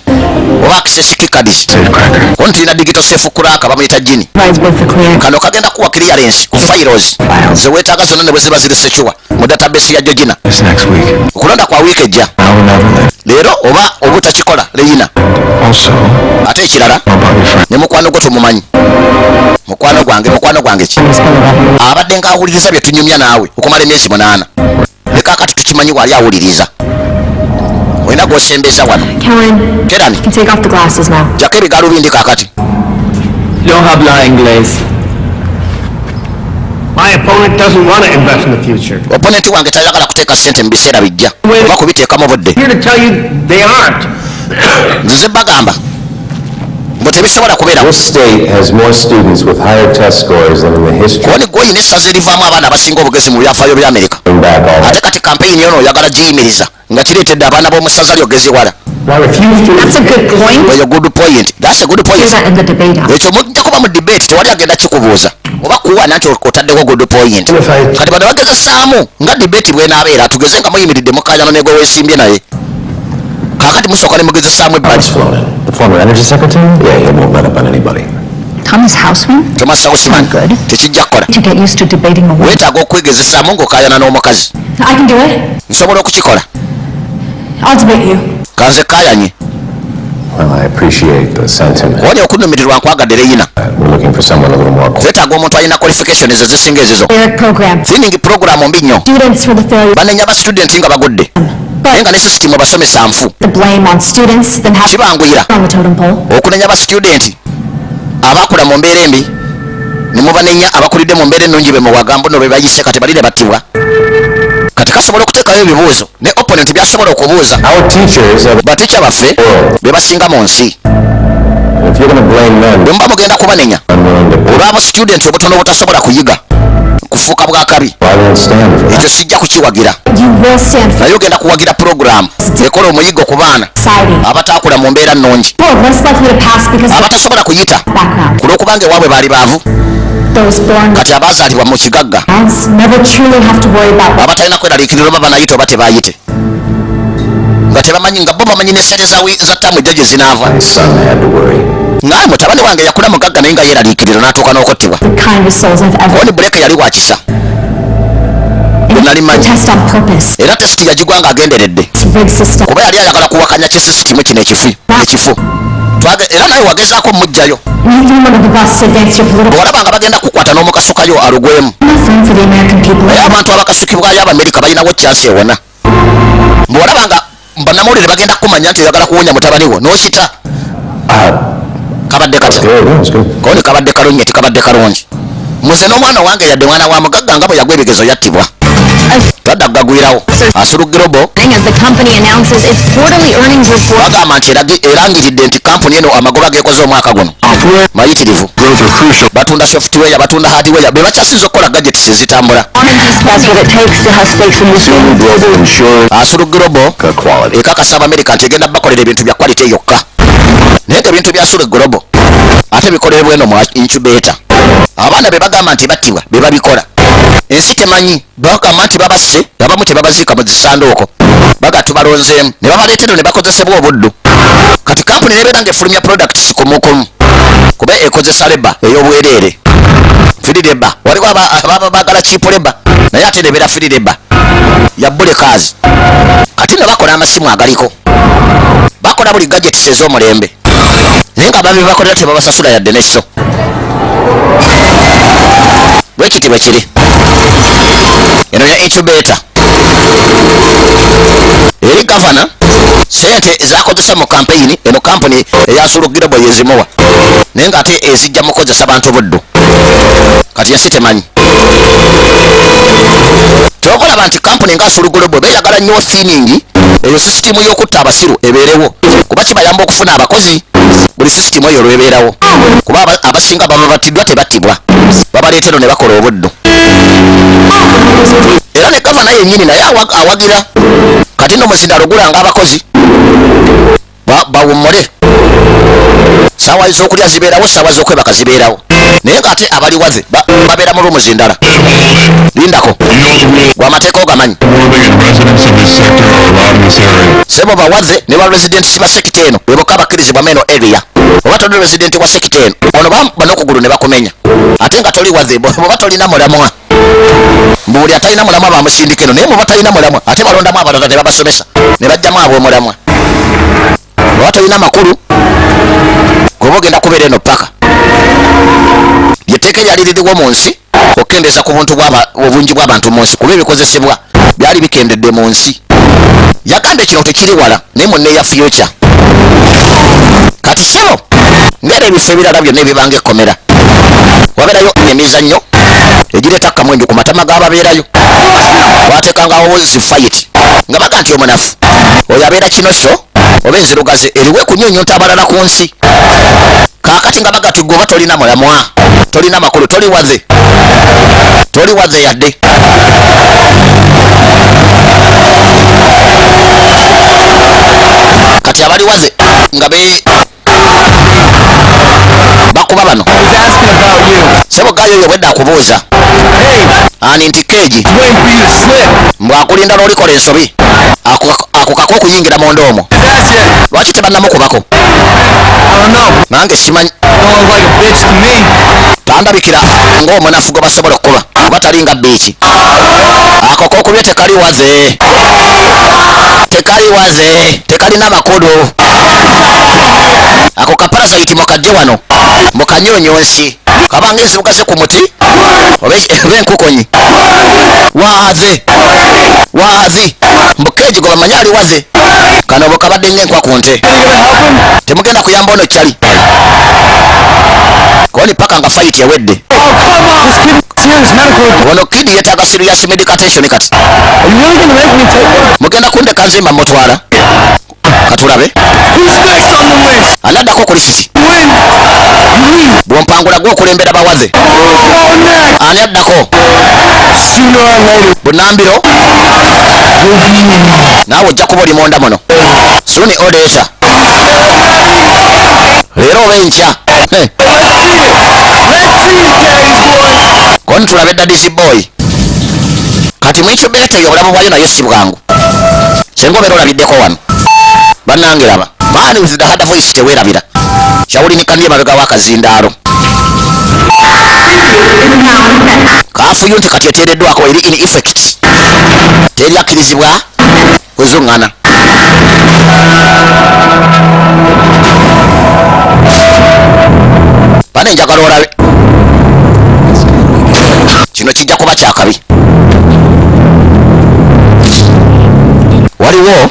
oba access key cards
Safe cracker.
koni tulina digital safe cracker bamuyita jini
Provides both the clear
kano kagenda kuwa clearance ku files zeweetaaga zonna ne bwe ziba ziri secure mu database ya jojina
This next week.
okulonda kwa wiiki ejja
Now or never then.
leero oba obutakikola leyina
Also,
ate ekirala
how about your friend?
ne mukwano gwe tumumanyi mukwano gwange ki abadde ngaawuliriza bye tunyumya naawe okumala emyezi 8 ne kaakati tukimanyi wali awuliriza olina gw'osembeza wano
Karen,
kerani
you can take off the glasses now.
jako ebigaalubindi kaakati
Yo habla inglés.
My opponent doesn't want to invest in the future.
oponenti wange tayagala kuteeka ssente mu biseera bijja oba kubiteekamu budde
Here to tell you they aren't.
nzize bagamba mbu tebisobola kubeerawo
This state has more students with higher test scores than in the history
kuwoni gwe oyina essaza erivaamu abaana abasinga obugezi mu byafaayo bya amerika
going back all
ate kati kampeyini yono oyagala giyimiriza nga kireetedde abaana b'omu ssaza lyogezi wala
I refuse to.
That's a good point.
eyo good point that's a good point
Hear that in the debate house.
ekyo mujja kuba mu debate tewali agenda kikubuuza oba kuwaana nti otaddewo good point
If I-
kati bano bagezesaamu nga debate bwenaabeera tugeze nga muyimiridde mukayano negwe weesimbye naye kaakati musooka ne mugezesaamu ebbali
flown in. The former energy secretary? Yeah, he won't let up on anybody.
Thomas Houseman?
thomas houseman
Good.
tekijja kukola
To get used to debating a woman.
weetaaga okwegezesaamu ng'okayana n'omukazi
I can do it.
nsobola okukikola
I'll debate you.
kanze kayanye
Well, I appreciate the sentiment.
woni okunumirirwa nkwagadde leyina
We're looking for someone a little more
twetaaga omuntu alina qualifications ezisinga ezizo
Eric program.
thinning program mbi nnyo
Students for the failure.
banenya ba student nga bagudde naye nga ne system ebasomesa nfu
The blame on students, then have
kibanguyira
on the totem pole.
okunenya ba student abakula mu mbeera embi ne mubanenya abakulidde mu mbeera ennungi be muwagambo no be bayise kati balire battibwa kati kasobola okuteekayo ebibuuzo ne opponent byasobola okubuuza
Our teachers are
batica baffe be basinga mu nsi
and if you're going to blame them,
bwe muba mugenda kubanenya
I'm willing to
olwabo student obutono obutasobola kuyiga kufuuka bwakabi
I won't stand for
ekyo
that.
sijja kukiwagira
You will stand for
naye ogenda kuwagira puroguramu ekola omuyiggo ku baana
society.
abataakula mu mbeera nnungi
Who are less likely to pass because of
abatasobola kuyita
background.
ku lw'okubanga ewaabwe baali baavu
Those born
kati abaazaalibwa mu kigagga
as never truly have to worry about what
abatalina kweraliikirira oba banayita oba tebaayite nga tebamanyi nga bo bamanyi n'essere za ttaamu ejja gye zinaava
My son had to worry.
nga mutabani wange yakula mugagga naye nga yeeraliikirira n'atuuka n'okottibwa
the kindest souls I've ever
oni buleke yali wa kisa nali
the
manyi
test on purpose.
era tesiti yagigwa nga agenderedde
It's a rigged system.
kuba yali ayagala kuwakanya kisisitimu kino ekifu era naye wagezaako mujjayo
Making one of the bus to advance your political
olaba nga bagenda kukwata n'omukasukayo alugwemu
friend for the American people.
naye abantu abakasukibwayo abamerika balinawo kyansi ewona bwolaba nga bannamawulire bagenda kumanya nti oyagala kuwonya mutabani wo n'okita kabadde kata
Good, that was good.
koni kabadde kalungi tikabadde kalungi muze n'omwana wange yadde mwana wa mugagga nga bwe yagwa ebigezo yattibwa twadda kugagwirawo asulugirobo
As the company announces its quarterly earnings report,
bagamba nti erangiridde nti kampuni eno amagoba gekoze omwaka guno mayitirivu batunda software batunda hardware be bakyasinza okukola gadgets ezitambula
that's what it takes to have stakes in this game.
Global insured
asulugirobo
quality.
ekakasa abamerika nti egenda bakolera ebintu bya quality yokka naye nga ebintu bya asulugirobo ate bikolerwa eno mu incubator abaana be bagamba nti battibwa be babikola ensi temanyi bagamba nti babasse abamu tebabaziika mu zisanduuko baga tubalonzeemu ne babaleetera ne bakozesebwa obuddu kati kampuni nebeera ngaefulumya products kumukumu kuba ekozesa leba ey'obwereere free leba waliwo ababa baagala chipo leba naye ate nebeera free leba ya bulekazi kati ne bakola amasimu agaliko bakola buli gadgets ez'omulembe naye nga babi bakolera tebabasasula yadde nesso bwekiti bwe kiri eno ya incubator eri gavana sente ezakozesa mu kampeyini eno kampuni eyasulugire bwe yezimuwa naye nga ate ezijja mukozesa bantu buddu kati yensi temanyi tokolaba nti kampuni nga asulugire bwe beeyagala nnyo finingi eyo sisitimu y'okutta abasiru ebeerewo kuba kibayamba okufuna abakozi buli sisitimu eyo olwebeerawo kuba abasinga baba battiddwa tebattibwa babaleetero ne bakola obuddu era ne gavana yennyini naye awagira kati no muzinda lugulanga abakozi bawummule saawa z'okulya zibeerawo saawa z'okwebaka zibeerawo naye ng'ate abali waze babeera mu lumu zindala lindako gwamateeka ogamanyi sebo bawaze ne baresidenti ba sekita eno beboka abakkirizibwa meno area oba toli residenti wa sekita eno ono bamba n'okugulu ne bakumenya ate nga toli waze oba tolina mulamwa mbuli atalina mulamwa bamusindika eno naye muba talina mulamwa ate balondamu abalala ne babasomesa ne bajjamu ab'omulamwa oba tolina makulu goba ogenda kubeera eno paka lyeteeka eryali liriwo mu nsi okukendeeza ku buntu obungi bw'abantu mu nsi kuba ebikozesebwa byali bikendedde mu nsi yagambye kino tekiri wala naye munne ya future kati sebo ngera ebifo ebirala byonna ebibanga ekkomera wabeerayo emizannyo egireeta kamwenju ku matama g'ababeerayo bateekangawo zifayiti nga baga nti omunafu oyo abeera kinoso oba enzirugaze eriwe kunyonyonta abalala ku nsi kakati nga baga tugoba tolina mulamwa tolina makulu toli waze yadde kati abali waze nga bakuba bano sebo gayo yo wedda akubuuza ani nti keegi mbwakulinda n'olikola ensobi ako kako okuyingira mu ndoomo lwaki tebannamukubako nange simanyi tandabikira ng'omunafu gwe basobola okukuba oba talinga biiki ako kokubye tekali waze tekalina makulu ako kaparasite mukajje wano mukanyonyonsi kabanga enzirugaze ku muti oba enkukonyi waazi mbukeegi gwe bamanyi ali waze kano bwe kabadde ng'enkwa ku nte temugenda kuyamba ono kyali koni paka nga fayiti ewedde ono kidi yeetaaga serious medical attention kati mugenda kundeka nzimba mutwala katulabe anaddako ku lisiti bwompangula gwe okulembera bawaze ani addako bunambiro naawe ojja kuba oli monda muno suni odeta leero oba enkya koni tulabe dadisi boy kati mwikyubeeta eyo obulamu bwayo nayo si bwangu senga obeera olabiddeko wano bannange raba maani with the hard voice teweerabira kyawulinikaniye mabega w'akazindaalo kafuyu nti kati eteereddwako eri in effect teri akkirizibwa kwezuŋŋana bane njagala olabe kino kijja kuba kyakabi waliwo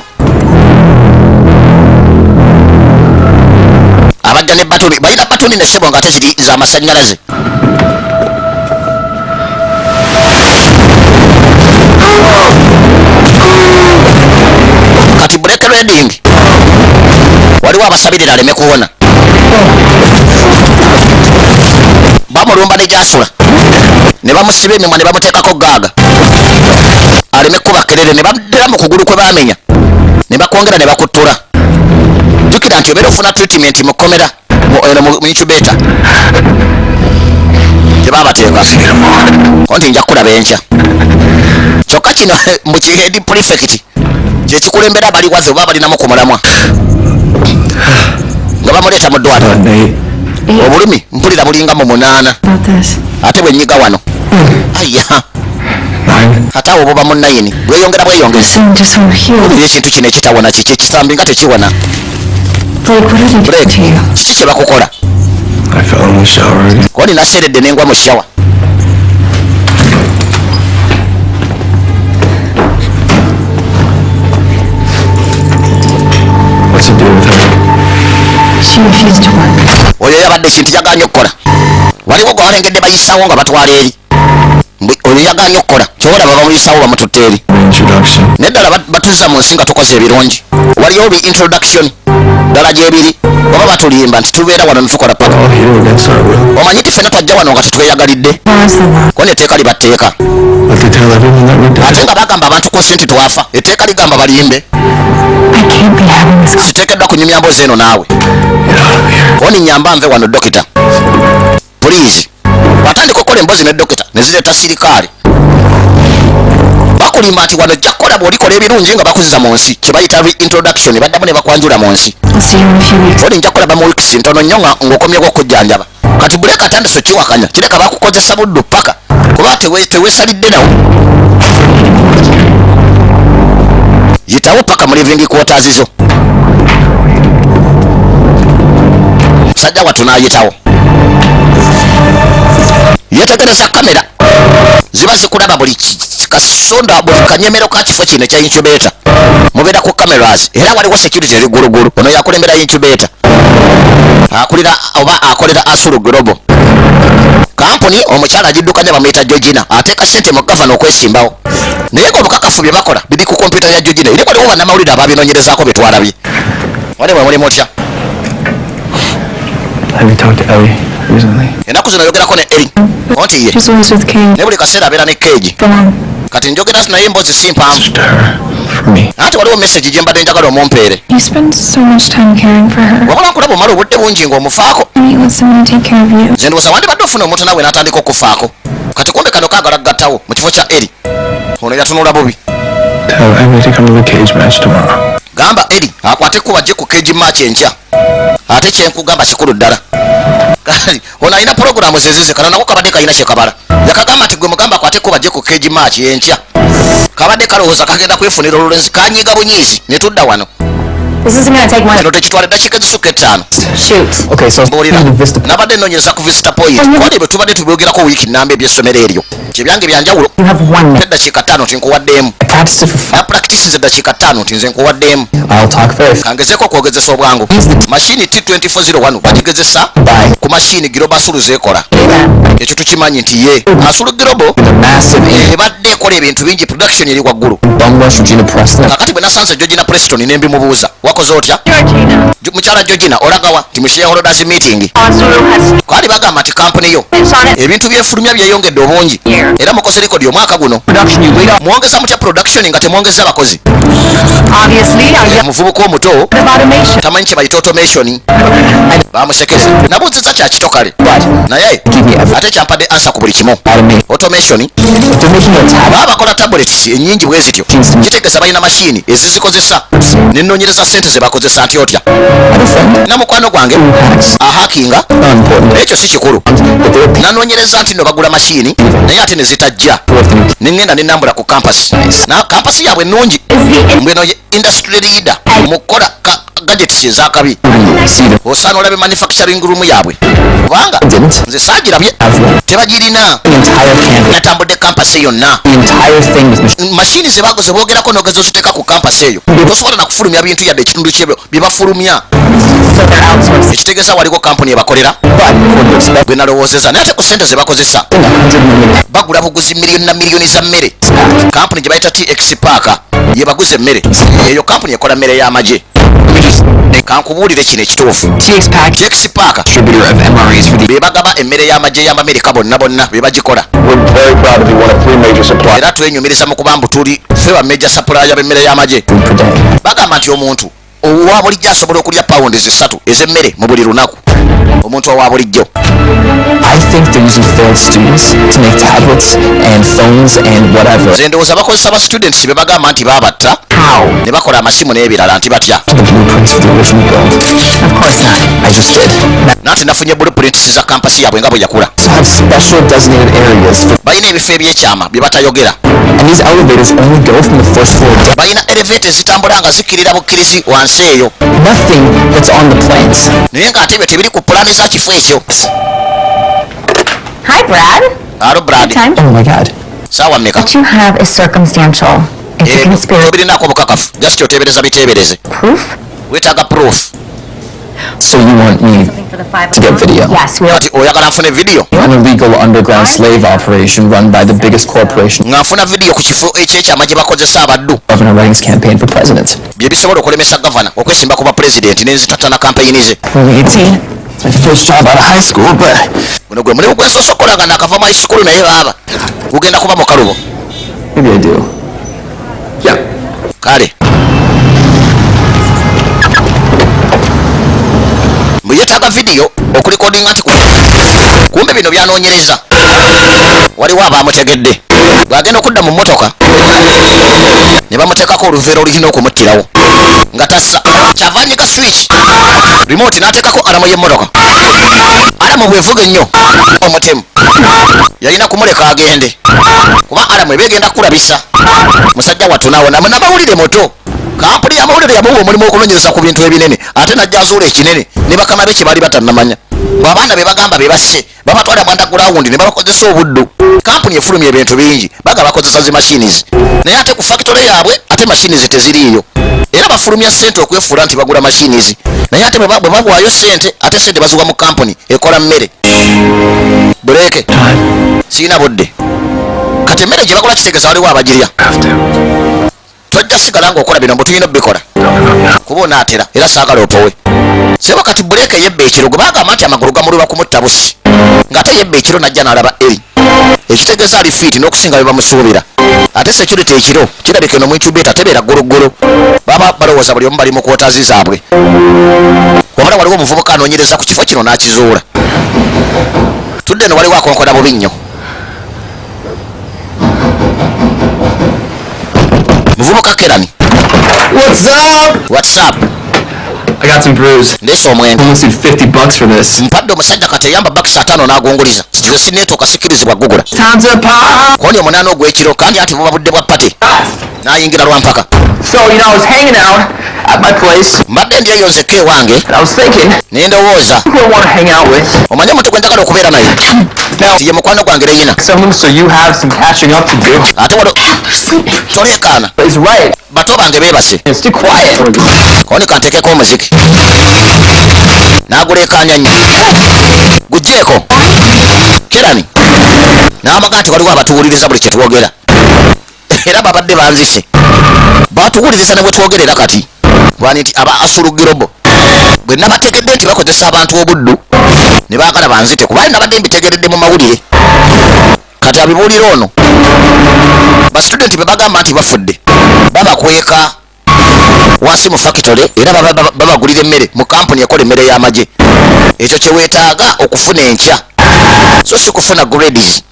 abajja ne batoni balina batoni ne ssebo nga ate ziri z'amasannyalaze kati break reading waliwo abasabirira aleme kuwona bamulumba ne gyasula ne bamusiba emimwa ne bamuteekako gaaga aleme kuba kerere ne baddira mu kugulu kwe baamenya ne bakwongera ne bakuttula jjukira nti obeera ofuna treatment mu komera mu incubator tebabateeka konti nja kulaba enkya kyokka kino mu kihead prefect kyekikulembera abaliwaze oba balinamu ku mulamwa nga bamuleeta mu ddwaliro obulumi mpulira bulinga mu 8 ate bwenyiga wano aya ate awo boba mu 9 bweyongera bweyongeza ekintu kino ekitawona kiki ekisambi nga tekiwona kiki kye bakukola koni naseeredde nengwa mu shawa
What's it do with her?
She refused to work.
oyo yabadde kintu yaganye okukola waliwo gwe balengedde bayisawo nga batwala eri oyo yaganye okukola kyobalaba bamuyisawo bamututte eri
Introduction.
neddala batuzza mu nsi nga tukoze ebirungi waliwo bi introduction ddala gyebiri oba batulimba nti tubeera wano netukola paka
All here against our will.
omanyi ti ffenna twajja wano nga tetweyagalidde ko neteeka libatteeka
But they tell everyone that we did
ate
it.
nga bagamba abantu ku nsi nti twafa etteeka ligamba balimbe
I can't be having this.
siteekeddwa kunyumya mboozi eno naawe
Get out of here.
oni nyamba nve wano dokita puliizi watandika okukola emboozi ne dokita ne zireeta sirikaale bakulimba nti wano jja kukola bw'olikola ebirungi nga bakuziza mu nsi kye bayita reintroduction baddamu ne bakwanjula mu nsi
I'll see you in a few weeks.
oli nja kulaba mu wiikisi ntono nnyo ng'okomyeko okujjanjaba kati buleka tandiso kiwakanya kireka bakukozesa buddu paka kuba teweesalidde nawo yitawo paka mu living quarters zo musajja wattu n'ayitawo yetegereza kamera ziba zikulaba buli kasonda buli kanyemero ka kifo kino ekya incubator mubeera ku cameras era waliwo security erigulugulu ono yakulembera incubator akulira oba akolera Asuru Global kampuni omukyala agiddukanya bamuyita Georgina ateeka ssente mu gavana okwesimbawo naye ng'obukakafu bye bakola biri ku kompyuta ya Georgina eri waliwo bannamawulire ababinoonyerezaako bye twalabye wali bwe muli mutya
Have you talked to Ellie recently?
ennaku zino yogerako ne eri onti ye
She's always with Kate.
ne buli kaseera abeera ne keegi
Go on.
kati njogera naye emboozi si mpanvu
Just to her. For me.
ate waliwo message gye mbadde njagala omumpeere
You spend so much time caring for her.
wabula nkulaba omala obudde bungi ng'omufaako
And you want someone to take care of you.
nze ndowooza wandibadde ofuna omuntu naawe n'atandika okufaako kati kumbe kano kaagala kugattawo mu kifo kya eri ono yatunula bubi
Tell Emily to come to the cage match tomorrow.
gamba eri akwate kuba gye ku keegi match enkya ate kyenkugamba kikulu ddala kali ono alina pulogulaamu zezize kano nako kabadde kalina kyekabala yakagamba nti gwe mugamba akwate kuba gye ku keegi match enkya kabadde kalowooza kagenda kwefunira olulenzi kanyiga bunyiizi ne tudda wano
This isn't gonna take
kino
much.
tekitwala eddakiika ezisukka 5
Shoot.
Okay, so
mbuulira
Vista.
nabadde nnoonyeza ku visita point kodi bwe tubadde tubyogerako wiiki nnamba ebyessomero eryo kyebyange byanjawulo
You have 1 minute.
eddakiika 5 tinkuwaddeemu
I practiced it for 5.
napractisinze eddakiika 5 nti nze nkuwaddeemu
I'll talk first.
kangezeeko okwogezesa obwangu mashini T2401 bagigezesa
Bye.
ku mashini giroba asulu zekola ekyo tukimanyi nti ye asulu girobo
The massive
ebadde ekola ebintu bingi production eri waggulu
bum rush Regina Preston.
kakati bwe nasanze Georgina Preston ne mbimubuuza wakoze otya
Georgina,
mukyala Georgina olagawa ti mu shareholders meeting
Asuru has
kwali bagamba nti kampuni yo
been on it
ebintu byefulumya byeyongedde obungi
years.
year.
era mukoze likodi omwaka guno
Production, you laid off.
mwongeza mutya production nga temwongeza abakozi.
Obviously, our young
Omuvubuka omuto
automation.
tamanyi kye bayita automation. Bamusekeze nabuuziza kyakito kale naye ate kyampadde ansa ku buli kimu. Automation
They're making a tab.
baba bakola tablets ennyingi bwe zityo kitegeeza balina mashini ezizikozesa nenoonyereza sente ze bakozesa nti otya. Na mukwano gwange ahakinga
Not important.
ekyo si kikulu
But they're
nanoonyereza nti no bagula mashini naye ate ne zitajja nengenda nenambula ku campus na campus yaabwe ennungi mbweno ye industry leader mu kukola gadgets ezakabi
see them.
osaana olabe manufacturing room yaabwe kubanga
Didn't
nze saagirabye
have one.
tebagirina.
The entire campus.
natambudde campus yonna
The entire thing was machine.
mashini ze boogerako nogeza oziteeka ku campus eyo tosobola nakufulumya bintu yadde ekitundu kyebyo bye bafulumya
So they're outsourcing.
ekitegeeza waliko kampuni ebakolera
But according to expect,
gwe nalowoozeza naye ate ku sente ze bakozesa
100 million.
bagula buguzi miliyoni na miliyoni za mmere. kampuni gye bayita TX Park ye baguze emmere eyo kampuni ekola mmere y'amagye. kankubuulire kino ekituufu.
TX Pack,
TX Park
distributor of MREs for the
be bagaba emmere y'amagye y'Amerika bonna be bagikola
We're very proud to be one of 3 major suppliers.
era twenyumiriza mu kuba mbu tuli ffe ba major supplier b'emmere y'amagye.
Per day.
bagamba nti omuntu owa bulijjo asobola okulya pawundi 3 ez'emmere mu buli lunaku. omuntu owa bulijjo
I think they're using failed students to make tablets and phones and whatever.
nze ndowooza bakozesa ba students be bagamba nti baabatta
How?
ne bakola amasimu n'ebirala nti batya.
The blueprints for the original build. Of course not. I just did.
nanti nafunye blueprints za kampasi yaabwe nga bwe yakula.
So have special designated areas for,
balina ebifo ebyekyama bye batayogera.
and these elevators only go from the first floor down.
balina elevate ezitambula nga zikkirira bukkirizi wansi eyo
Nothing that's on the plans.
naye ng'ate ebyo tebiri ku pulaani za kifo ekyo.
Hi, Brad.
alo brad
Time.
Oh my god.
saawa mmeka?
What you have is circumstantial. It's a conspiracy.
obirinako obukakafu just oteebereza biteebereze.
Proof?
weetaaga proof.
So you want me
For the 5
to get video?
Yes, we'll.
kati oyagala nfune vidiyo
An illegal underground slave operation run by the biggest corporation.
nga nfuna vidiyo ku kifo ekyekyama gye bakozesa abaddu
Governor Reagan's campaign for president.
bye bisobola okulemesa gavana okwesimba ku bapulezidenti n'enzitattana kampeyini ze.
Only 18. It's my first job out of high school, but
guno gwe mulimu gwensosokola nga nakava mu high school naye baaba gugenda kuba mu kalubo.
maybe I do. Yeah.
kale mbu yeetaaga vidiyo okulikodinga nti kumbe bino byanoonyereza waliwo abaamutegedde bw'agenda okudda mu mmotoka ne bamuteekako oluveera olulina okumuttirawo nga tassa kyava anyiga switch remote n'ateekako alamu y'emmotoka. alamu bwevuga ennyo omutemu yalina kumuleka agende kuba alamu eba egenda kulabisa musajja wattunaawo namawulire muto kampuni y'amawulire yamuwa omulimu okunoonyereza ku bintu ebinene ate najja azuula ekinene ne bakama be kye baali batannamanya. bw'abaana be bagamba be basse babatwala mu underground ne babakozesa obuddu. kampuni efulumya ebintu bingi baga bakozesa zi machines naye ate ku factory yaabwe ate machines teziriiyo era bafulumya ssente okwefuula nti bagula machines naye ate bwe babwayo ssente ate ssente baziwa mu kampuni ekola mmere. buleke siina budde kati emmere gye bakola kitegeeza waliwo abagirya. tojja sigala ng'okola bino mbu tulina obikola kuba onaatera era saagala opowe. seba kati buleke yebba ekiro gwe bagamba nti amagulu gamulula kumutta busi ng'ate yebba ekiro najja n'alaba eri ekitegeeza ali fiiti n'okusinga bye bamusuubira. ate security ekiro kirabika eno mu incubator tebeera gologolo baba balowooza buli omu bali mu kwotazi zaabwe. wabula waliwo omuvubuka anoonyereza ku kifo kino n'akizuula. tudde eno waliwo akonkona bubi nnyo. muvubuka Kerani. What's up?
I got some brews.
ndeesa omwenge
Almost need $50 for this.
mpadde omusajja kati eyamba bakisi 5 n'agonguliza nze sineetooka sikkirizibwa gugula
Time's up, pop.
koni omunaana ogw'ekiro kandi ati buba budde bwa pate n'ayingira lwampaka.
So, I was hanging out at my place,
mbadde ndyeyo nzekka ewange
and I was thinking,
ne ndowooza
who I want to hang out with.
omanye omuntu gwe njagala okubeera naye
Now,
ti ye mukwano gwange leyina
someone, so you have some catching up to do.
ate wano toleekaana
But he's right.
bato bange beebase
And stay quiet.
koni kanteekeko omuziki n'aguleekaanya nnyo gugjeeko Kerani n'amaga nti waliwo abatuwuliriza buli kye twogera era babadde banzise batuwuliriza ne bwe twogerera kati bwani nti aba asulugirobo bwe nabategedde nti bakozesa abantu obuddu ne baagala banzite kuba nabadde mbitegeredde mu mawulire kati abibuulira ono basitudenti be bagamba nti bafudde babakweka wansi mu factory era babagulira emmere mu kampuni ekola emmere y'amagye. Ekyo kyeweetaaga okufuna enkya so si kufuna grades.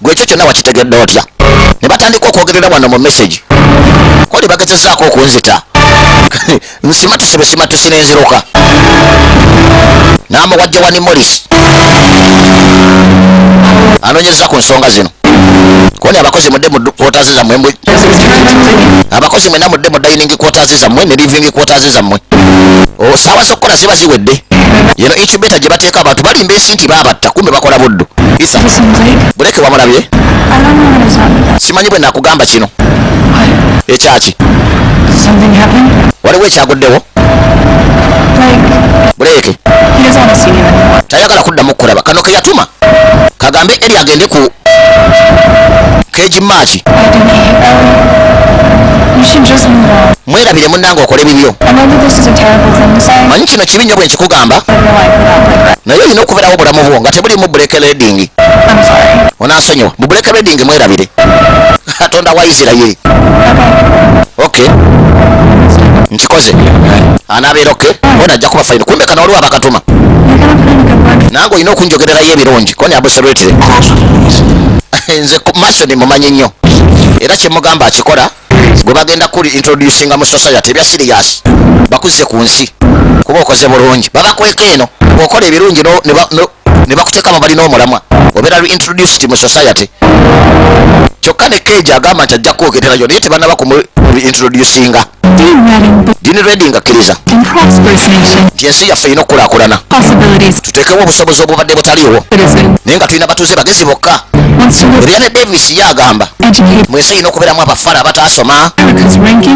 Gwe ekyo kyonna wakitegedde otya? Ne batandika okwogerera wano mu message koli bagezezaako okunzita nsima tusebe sima tusinenziruka n'amuwajja wani Morris anoonyeza ku nsonga zino. Koni abakozi mudde mu quarters zammwe, abakozi mwena mudde mu dining quarters zammwe ne living quarters zammwe. Saawa z'okukola ziba ziwedde. Yeno incubator gye bateeka abantu balimba ensi nti baabatta kumbe bakola buddu. Isa buleke wamulabye? Simanyi bwe nakugamba kino ekyaki waliwo ekyaguddewo buleke tayagala kuddamu kukulaba. Kano ke yatuma kagambe eri agende ku keji machi mwerabire munnange okole bibyo. Manyi kino kibi nnyo bwe nkikugamba naye olina okubeerawo obulamu bwo nga tebulimu break reading. Onansonyiwa mu break reading mwerabire Katonda wa Isirayiri. Okay nkikoze anaabeera okay bona ajja kuba fayino kumbe kana waliwo abakatuma nange olina okunjogererayo ebirungi koni abuseretire nze masoni mumanyi nnyo era kyemugamba akikola gwe bagenda kuli introducinga mu society ebya serious bakuze ku nsi kuba okoze bulungi babakweka eno bwokola ebirungi ne bakuteeka mu bali n'omulamwa obeera introduced mu society. Kyokka ne Keja agamba nti ajja kwogererayo naye tebanaba introducinga. Dini Reading akkiriza nti ensi yaffe erina okukulaakulana tuteekewo obusobozi obubadde butaliiwo naye nga tulina batuuze bagezi bokka. Rihanna Davis ye agamba mu ensi erina okubeeramu abafala abataasoma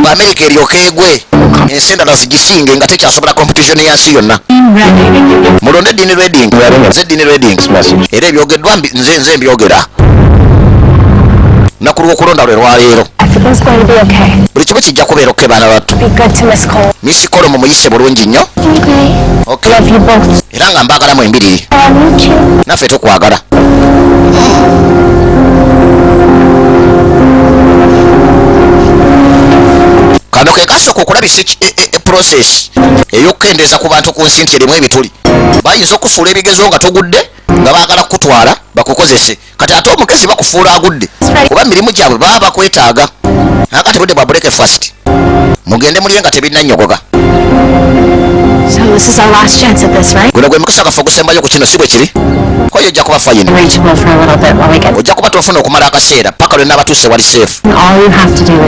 bu America eryoka egwe ensi endala zigisinge nga tekyasobola competition yansi yonna. Mulonde Dini Reading nze Dini Reading era ebyogeddwa nze mbyogera nakulu okulonda lwe lwaleero buli kimu kijja kubeera okke baana battu. Miss Kolo mumuyise bulungi nnyo era nga mbaagalamu embiriri naffe tukwagala. Kano ke kasooka okulabisa process ey'okukendeeza ku bantu ku nsi nti erimu ebituli. Bayinza okufuula ebigezo nga togudde nga baagala kukutwala bakukozese kati ate omugezi bakufuula agudde kuba mirimu gyabwe baba bakwetaaga. Akati budde bwa breakfast mugende mulye nga tebinnannyogoga. Guno gwe mukisa gaffe ogusembayo ku kino si bwe kiri koyo ojja kuba fayini ojja kuba tofuna okumala akaseera paka lwenna abatuuse wali seefu.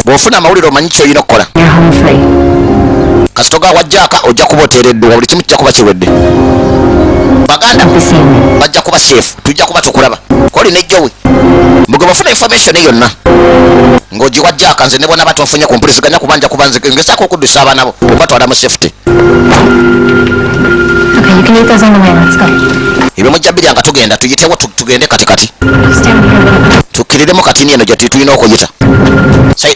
Bw'ofuna amawulire omanyi kyolina okukola kasitoga wajjaaka ojja kuba oteereddwa buli kimu kijja kuba kiwedde. Baganda bajja kuba seefu tujja kuba tukulaba koli nejjowe mbuge bafuna information yonna ng'ogiwa Jaaka nze ne bonna batonfunye ku mpuliziganya kubanja kuba nze ngezaako okuddusa abaana bo obatwala mu safety. Ebyo mujja bbiri nga tugenda tuyitewo tugende katikati tukkiriremu katini eno gye tulina okuyita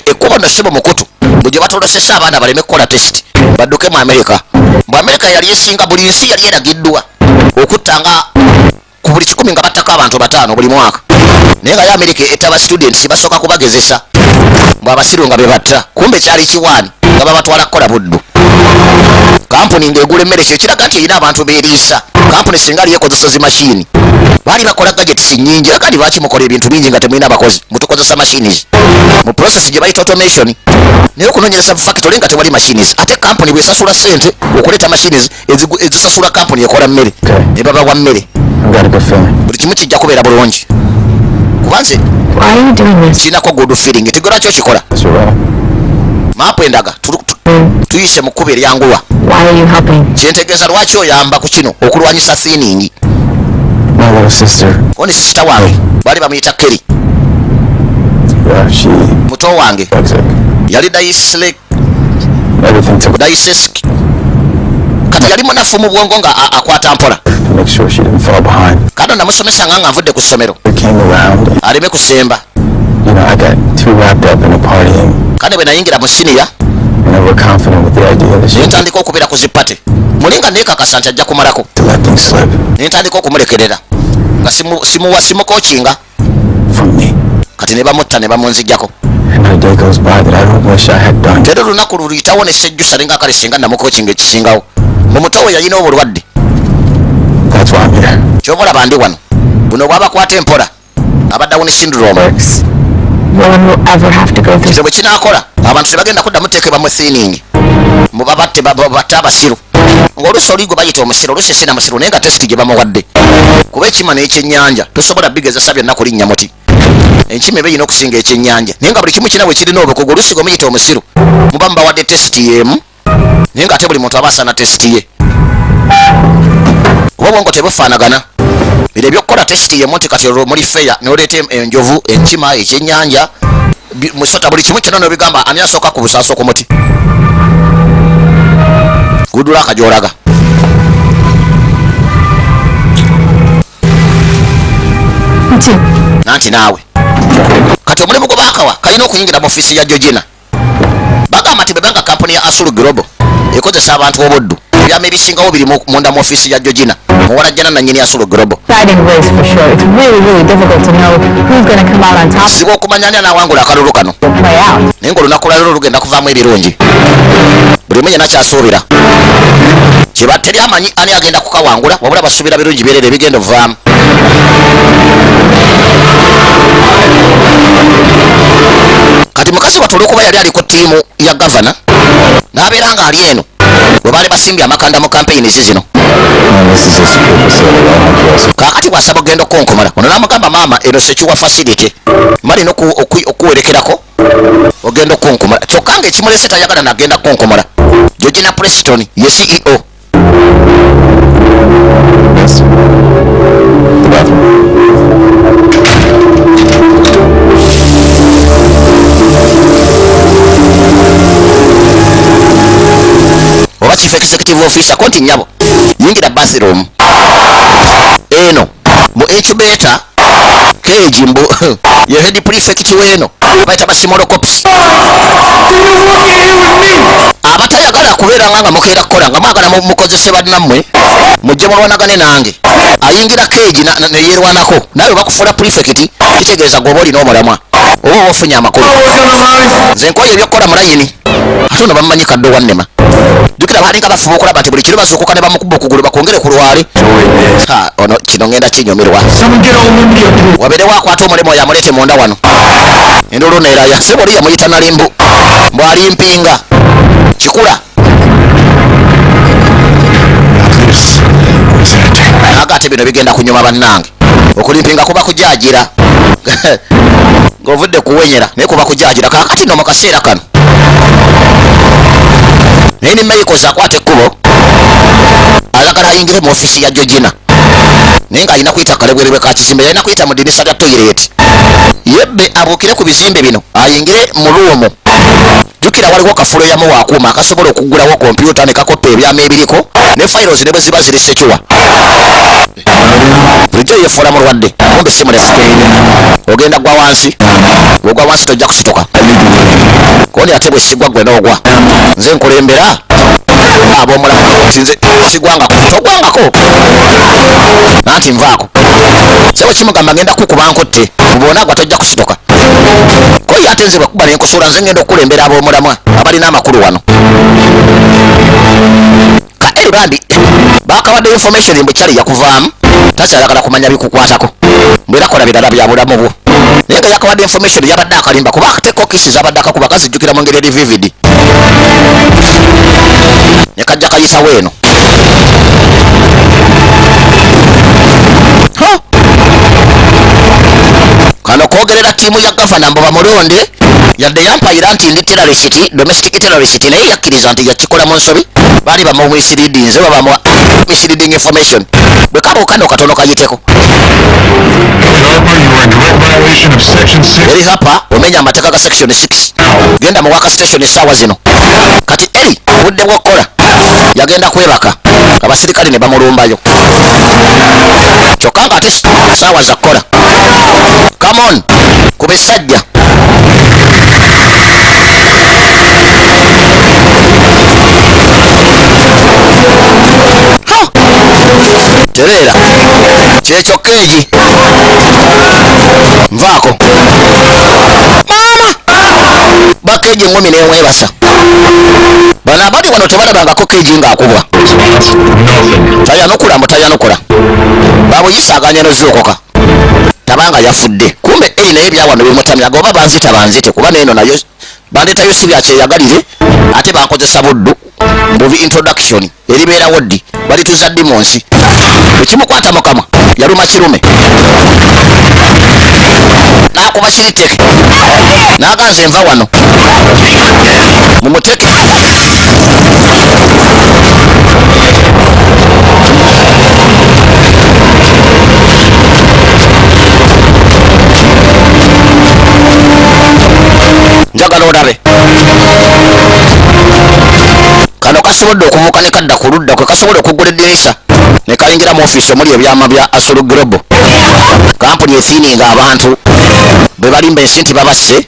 ekkubo nno sibo mukutu bwe gye batolosesa abaana baleme kukola test badduke mu America. Mu America yali esinga buli nsi yali eragiddwa okuttanga ku buli 100 nga battako abantu 5 buli mwaka naye nga America etaba students basooka kubagezesa bw'abasiru nga bebatta kumbe kyali kiwaani nga babatwala kukola buddu. Kampuni ng'egula emmere kyo kiraga nti erina abantu beeriisa. Kampuni singa ali ekozesa zi mashini baali bakola gadgets nnyingi era kandi lwaki mukola ebintu bingi nga temulina abakozi mutukozesa machines mu process gye bayita automation naye okunoonyereza factory nga tewali machines ate kampuni bw'esasula ssente okuleeta machines ezisasula kampuni ekola mmere ne babawa mmere buli kimu kijja kubeera bulungi kuba nze kirinako good feeling tigora kyo kikola maapu endaga tuyise mu kkubo eryanguwa kyentegeeza lwaki oyamba ku kino okulwanyisa thinning. Oni sisita wange baali bamuyita Kerry muto wange yali dyslexic kati yali munafu mu bwongo nga akwata mpola kano namusomesa nga nvudde ku ssomero aleme kusemba kane bwe nayingira mu siniya
and overconfident with the idea that she
nentandika okubera ku zipate mulinga neekakasa nti ajja kumalako
to let things slip
nentandika okumulekerera nga simukochinga
from me.
kati ne bamutta ne bamunzijjako
And not a day goes by that I don't wish I had done.
tero lunaku luyitawo ne sejjusa linga kale singa namukochinga ekisingawo mumutowo yalina obulwadde.
That's why I'm here.
kyobulaba ndi wano buno bwabakwata empola abaddawo ne syndrome
No one will ever have to go through.
kizibwe kinaakola abantu tebagenda kuddamu teekebwa mu thiiningi mubabatte batte abasiru ng'oluusi oli gwe bayita omusiru oluusi sina musiru naye nga tesiti gye bamuwadde kuba ekima n'ekyennyanja tosobola bigezesa byonna kulinnya muti enkima eba erina okusinga ekyennyanja naye nga buli kimu kina bwe kirina obukugu oluusi gwe muyita omusiru muba mubawadde tesiti yeemu naye nga ate buli muntu aba asaana tesiti ye kuba obwongo tebufaanagana biro ebyokukola tesiti yemu nti kati olwo muli feya noleeta enjovu enkima ekyennyanja musota buli kimu kyonna nobigamba ani asooka ku busaaso ku muti gudula akagyolaga nanti naawe kati omulimu gwe baakawa kalina okuyingira mu ofiisi ya Georgina bagamba nti bebanga kampuni ya Asulu Global ekozesa abantu obuddu ebyama ebisingawo biri munda mu ofiisi ya Georgina muwala jjana nannyini Asulu Global
Exciting race for sure. It's really difficult to know who's going to come out on top
kizibu okumanya ani anaawangula akalulu kano
and play out.
naye ng'olunaku lwaliro lugenda kuvaamu ebirungi buli mwenye nakyasuubira kiba teri amanyi ani agenda kukawangula wabula basuubira birungi byerere ebigenda ovaamu. Kati mukazi wattu olw'okuba yali ali ku ttiimu ya gavana n'abeera nga ali eno bwe baali basimbye amakanda mu kampeyinizi zino kaakati bw'asaba ogenda okunkomola ono n'amugamba maama eno sekiwa fasilite malina okuwerekerako ogenda okunkomola kyokka nga ekimulese tayagala nagenda kunkomola. Georgina Preston ye CEO. oba chief executive officer konti nyabo yingira bathroom eno mu incubator keji mbu ye head prefect weno baita basimolo cops abatayagala kubeera nga mukeera kola nga mwagala mukozese bannammwe mujje mulwanagane nange ayingira keji neyerwanako nawe bakufula prefect kitegeeza gwoba olina omulamwa oba ofunye amakulu nze nkoye ebyokukola mulayini ate ono bamumanyi kadde wannema jukira balinga bafuba okulaba nti buli kiro bazuukuka ne bamukuba okugulu bakongere ku lwali ono kino ngenda kinyumirwa wabere wakwata omulemu oyo amuleete munda wano endulu neeraya sebo oli yamuyita nalimbu mbwali mpinga kikula naga ate bino bigenda kunyuma bannange okulimpinga kuba kujagira ng'ovudde kuwenyera naye kuba kujagira kaakati no mu kaseera kano naye ni Michaels akwata ekkubo ayagala ayingire mu ofiisi ya Georgina naye nga alina kuyita kalebwererwe ka kizimbe yalina kuyita mu dirisa lya toyireti yebbe abuukire ku bizimbe bino ayingire mu luumu jukira waliwo kafulo yamu wakuuma akasobola okuggulawo kompyuta ne kakoppa ebyama ebiriko ne files ne bwe ziba ziri sekiwa bulijjo yefuula mulwadde mumbi si mulesi ogenda gwa wansi bwogwa wansi tojja kusituka kondi ate bwe sigwa gwe n'ogwa nze nkulembera ab'omulamu nze sigwangako togwangako nanti nvaako sebo kimugamba ngenda kukuba nkutte muboonagwa tojja kusituka koye ate nze bwekuba nenkusuula nze ngenda okukulembera ab'omulamwa abalina amakulu wano ka eribandi bakawadde information mbu kyali yakuvaamu takyayagala kumanya bikukwatako mbwera kola birala bya bulamu bwo naye nga yakawadde information yabadde akalimba kuba akateeko kisi zabadde akakuba kazijjukira mu ngeri eri vivid ne kajja kayitawo eno kano koogerera ttiimu ya gavana mbu bamulonde yadde yampayira nti ndi terrorist domestic terrorist naye yakkiriza nti yakikola mu nsobi baali bamumisleadinze babamuwa misleading information bwe kabo kano katono kayiteko eri hapa omenya amateeka ga section 6 genda mu waka station essaawa zino kati eri obudde bw'okukola yagenda kwebaka abasirikale ne bamulumbayo kyokka nga ate essaawa za kukola come on kuba essajja tereera kyekyo keegi nvaako maama bakeegi engumi nemwebasa bano abali wano tebalabangako keegi ngaakubwa tayanukula babuyisaganya nozuukoka tabanga yafudde kumbe eri naye byawano bimutamyaga oba banzite kuba neeno nayo bandetayo si byakyeyagalire ate bankozesa buddu mbuvi introduction eribeerawo ddi balituza ddi mu nsi ekimukwata mukama yaluma kirume nakuba kiriteke naganze nva wano mumuteke njagala olabe kano kasobodde okuvuka ne kadda ku ludda kwe kasobola okuggula eddirisa ne kayingira mu ofiisi omuli ebyama bya Asuru Global kampuni esiininga abantu be balimba ensi nti babasse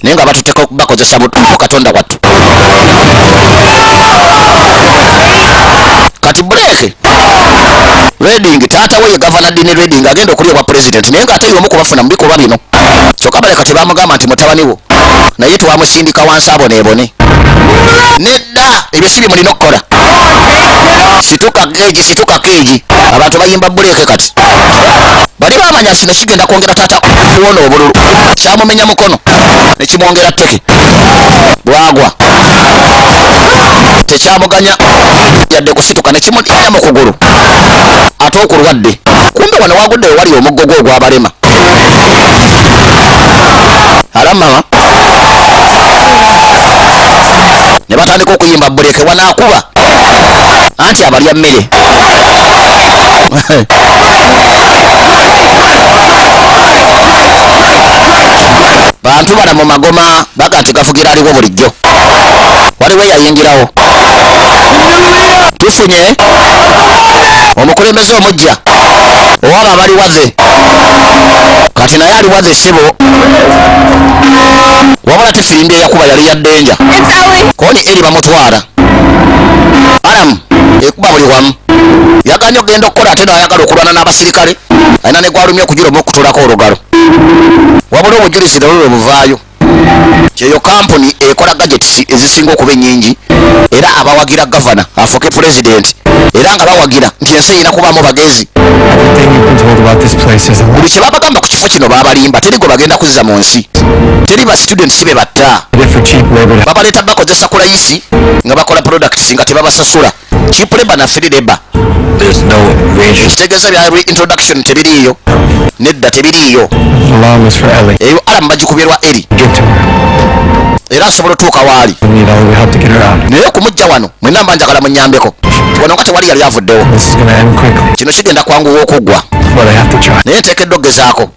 naye nga batuteka bakozesa katonda wattu kati buleke Reading taata we ye Governor Dean Reading agenda okulya obwa president naye nga ate y'omu kubafuna mu bikolwa bino kyokka baleka tebamugamba nti mutabani wo naye twamusindika wansi abonebone nedda ebyo si bimulina okukola situka keegi abantu bayimba buleke kati bali bamanya kino kigenda kwongera taata kuwona obululu kyamumenya mukono nekimwongera tteke bwagwa tekyamuganya yadde kusituka nekimulya mu kugulu ate okulwadde kumbe wano wagudde wewali omuggo gwo ogwabalema alamama ne batandika okuyimba buleke wanaakuba anti abalya mmere bantu bana mu magoma baga nti gavugira aliwo bulijjo waliwo yayingirawo tufunye omukulembeze omujja owaba abaliwaze kati naye aliwaze ssebo wabula tefirimbi eyakuba yali yaddenja koni eri bamutwala alamu ekuba buli wamu yaganye okgenda okukola ate nayagala okulwana n'abasirikale alina ne gwalumya okujulomu okutulako olugalo wabula obujulizi nolwe buvaayo kyeyo kampuni ekola gadgets ezisinga okuba ennyingi era abawagira gavana afuke president era nga bawagira nti ensi erina kubaamu bagezi buli kye babagamba ku kifo kino babalimba teri gwe bagenda kuzza mu nsi teri ba students be batta babaleeta bakozesa kulayisi nga bakola products nga tebabasasula cheap labor na free labor ekitegeeza bya introduction tebiriiyo nedda tebiriiyo eyo alamu bagikubyerwa eri era asobola otuuka waali naye okumujja wano mwena mba njagala munyambeko wano nga tewali yali avuddewo kino kigenda kwanguwa okuggwa naye nteekeddwa ogezaako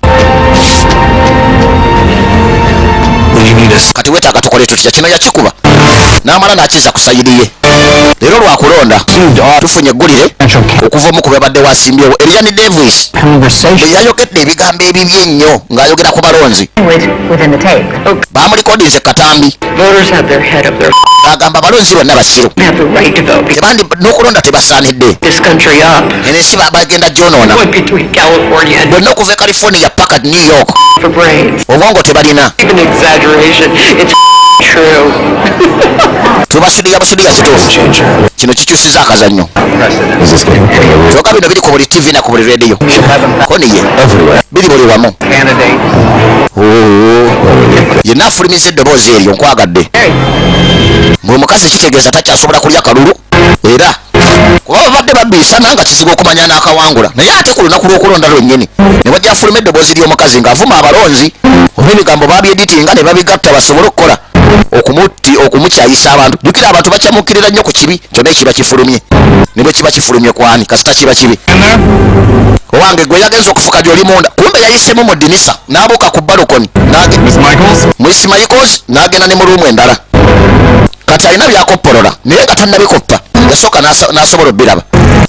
kati wetaaga tukole tutya kino yakikuba n'amala n'akiza ku sayidi ye leero lwakulonda tufunye eggulire okuva omu ku babadde wasimbyewo Elian Davis bwe yayogedde ebigambo ebibi ennyo ng'ayogera ku balonzi bamulikodinze katambi agamba abalonzi bonna basiru tebandi n'okulonda tebasaanidde eno ensi bagenda gyonoona bonna okuva e California paka New York obwongo tebalina tubasudiya kituufu kino kikyusiza akazannyo kyokka bino biri ku buli tv na ku buli rediyo koniye biri buli wamu yenna afulumiza eddoboozi eryo nkwagadde buli mukazi kitegeeza takyasobola kulya kalulu era kuba babadde babbiisana nga kizibu okumanya n'akawangula naye ate ku lunaku lw'okulonda lwennyini ne bajja afuluma eddoboozi ly'omukazi ng'avuma abalonzi oba ebigambo babyeditinga ne babigatta basobole okukola okumukyayisa abantu jjukira abantu bakyamukirira nnyo ku kibi kyonna ekiba kifulumye ne bwe kiba kifulumye kwani kasita kiba kibi owange gwe yagenza okufuka gy'oli munda kumbe yayisemu mu ddinisa n'abuuka ku balukoni Miss Michaels n'agenda ne mu luumu endala kati alina byakoppolola naye nga tannabikoppa yasooka n'asobola obbiraba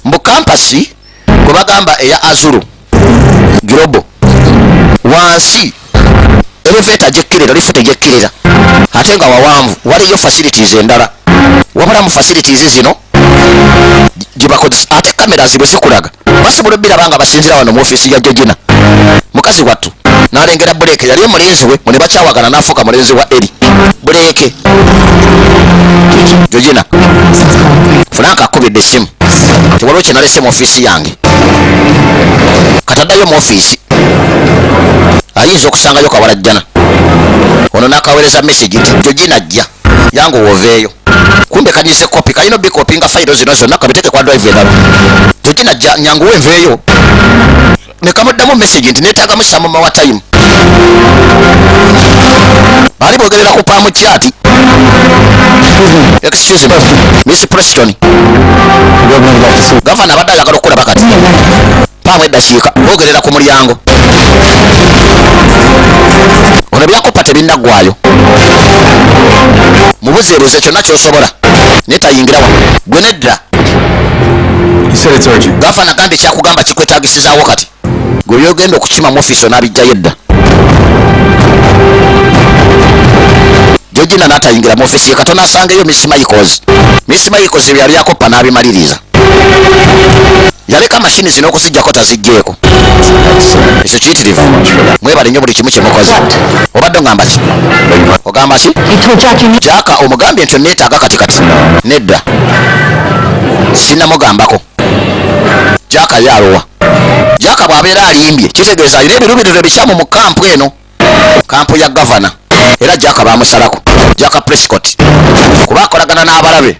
mbu kampasi gwe bagamba eya Azuru Global wansi elevator jekkirira lifuta jekkirira ate nga wawanvu waliyo facilities endala wabula mu facilities zino gye bakozesa ate kamera zibwe zikulaga basobola obbira nga basinzira wano mu ofiisi ya Georgina mukazi wattu n'alengera Buleke yali omulenzi we mune bakyawagana n'afuuka mulenzi wa Eri Buleke Georgina Frank akubidde essimu tiwaliwo kye nalese mu ofiisi yange kataddayo mu ofiisi ayinza okusangayo kawalajjana ono n'akaweereza message nti Georgina ajja yange woveeyo kumbe kanyize kopi kalina bikopi nga fayiro zino zonna kabiteke kwa drive endala Georgina ajja nyangu wenveeyo nekamuddamu message nti neetaagamu samuma wa time baali bogerera ku paamu kyati excuse me Miss Preston gavana abadde ayagala okulaba kati paamu eddakiika bogerera ku mulyango ono byakupa tebinnaggwayo mubuzeebuze kyonna kyosobola netayingirawa gwe nedda gavana gambye kyakugamba kikwetagisizaawo kati gwe byogenda okukima mu ofiisi onaabijjayo edda Georgina n'atayingira mu ofiisi ye katona asangeyo Miss Michaels ebyo yali akoppa n'abimaliriza yaleka mashini zino okuzijjako tazijjeeko ekyo kiyitirivu mwebale nnyo buli kimu kyemukoze obadde ngamba ki ogamba ki Jaaka omugambye nti neetaaga katikati nedda sinnamugambako Jaaka yaalowa Jaaka bw'abeera alimbye kitegeeza alina ebirubiriro ebikyamu mu kampu eno kampu ya gavana era Jaaka baamusalako Jaaka Prescott kuba akolagana n'abalabe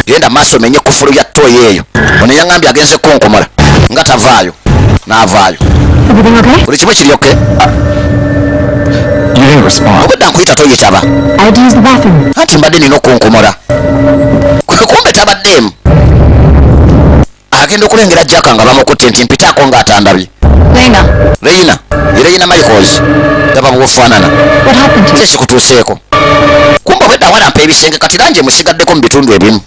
genda maaso menye kufulu ya toyi eyo ono yaŋŋambye agenze kunkomola nga tavaayo n'avaayo buli kimu kiri oke obudda nkuyita toyitaba anti mbadde nina okunkomola kumbe tabaddeemu agenda okulengera Jaaka nga bamukutte nti mpitaako ng'atandabye Reina Michaels taba bufaanana kyekikutuuseeko kumbe obwedda walampa ebisenge kati langi emusigaddeko mu bitundu ebimu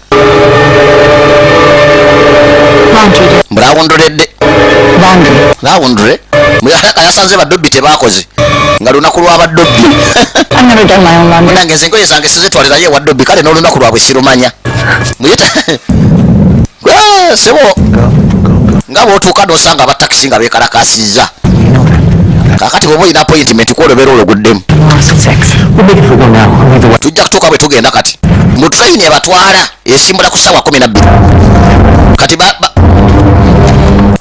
lawunduledde muyalaka yasanze badobbi tebaakoze nga lunaku lwa badobbi nange nze engoye zange sizitwalirayo ewa dobbi kale n'olunaku lwabwe sirumanya muyita sebo nga bw'otuuka n'osanga abatakisi nga beekalakasizza kakati bw'oba olina appointment kwolobera ologuddemu tujja kutuuka bwe tugenda kati mu train ebatwala esimbula ku ssaawa 12 kati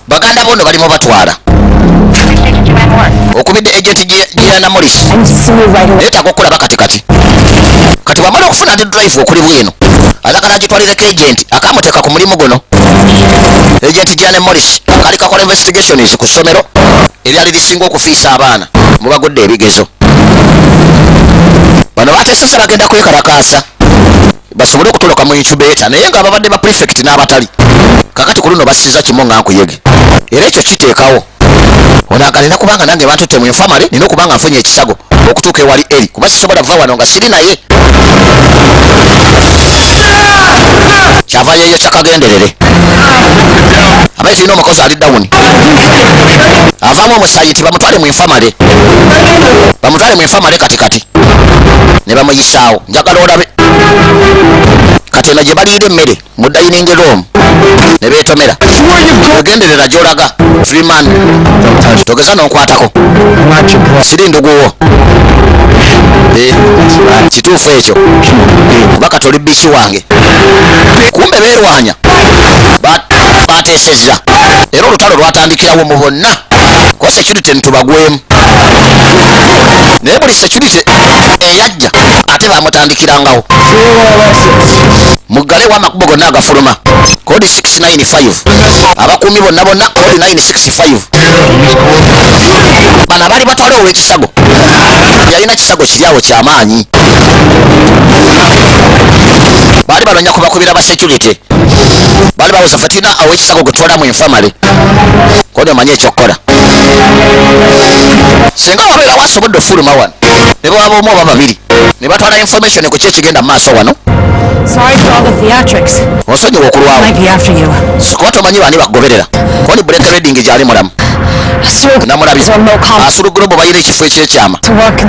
baganda bono balimu batwala okubidde agent Giana Morris neetaaga okulaba kati bwamala okufuna ndi drive okuli bwino ayagala agitwalireko agent akamuteeka ku mulimu guno agent Giana Morris kali kakola investigations ku ssomero eryali lisinga okufiisa abaana mubagudde ebigezo bano bateesesa bagenda kwekalakaasa basobole okutoloka mu incubator naye nga babadde ba prefect n'abatali kakati ku luno basiza kimu nga nkuyege era ekyo kiteekawo onaagalina kubanga nange bantutte mu infamale nina okubanga nfunye ekisago okutuuka ewali eri kuba sisobola va wano nga siri naye kyavayo eyo kyakagenderere abaye tulina omukozi ali dawuni avaamu omusaayi nti bamutwale mu infamale kati ne bamuyisaawo njagala olabe kati eno gye baliira emmere mu dining room ne beetomera ogenderera gy'olaga Freeman togeza n'onkwatako siri nduguwo kituufu ekyo kuba kati oli biiki wange kumbe beerwanya bateesezza era olutalo lwatandikirawo mu bonna ko security ntubagwemu naye buli security eyajja ate bamutandikirangawo muggale w'amakubo gonna agafuluma kodi 695 abakuumi bonna kodi 965 bano abaali batwale ow'ekisago yalina kisago kiryawo kyamaanyi baali balonya kubakubira ba security baali bawoza fatina ow'ekisago gutwala mu infamale kodi omanye ekyokukola singa wabeera wasobodde ofuluma wano ne bwaba omu oba babiri ne batwala information ku kyekigenda mu maaso wano osonyiwa okulwawo sikuba tomanyi baani bakugoberera koni break reading gyali mulamu namulabye asulugula obo bayina ekifo ekyekyama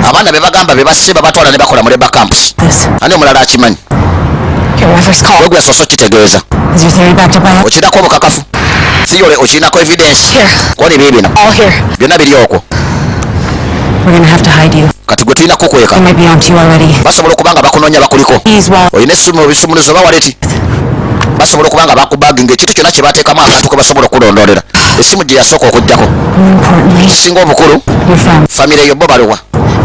abaana be bagamba be basse babatwala ne bakola mu leba camps ani omulala akimanyi wegwe soso kitegeeza okirako obukakafu siyole okirinako evidence
Here.
kwoni bibino
All here.
byonna biri okwo
We're gonna have to hide you.
kati gwe tulina kukweka
They might be onto you already.
basobola okuba nga bakunoonya bakuliko
Please, while
olina essumu ebisumuluzo bawaleti basobola okuba nga bakubaginga ekintu kyonna kye bateekamu abantu ke basobola okulondolera essimu gye yasooka okugjako
more importantly,
singa obukulu
your family.
famire eyo bo balowa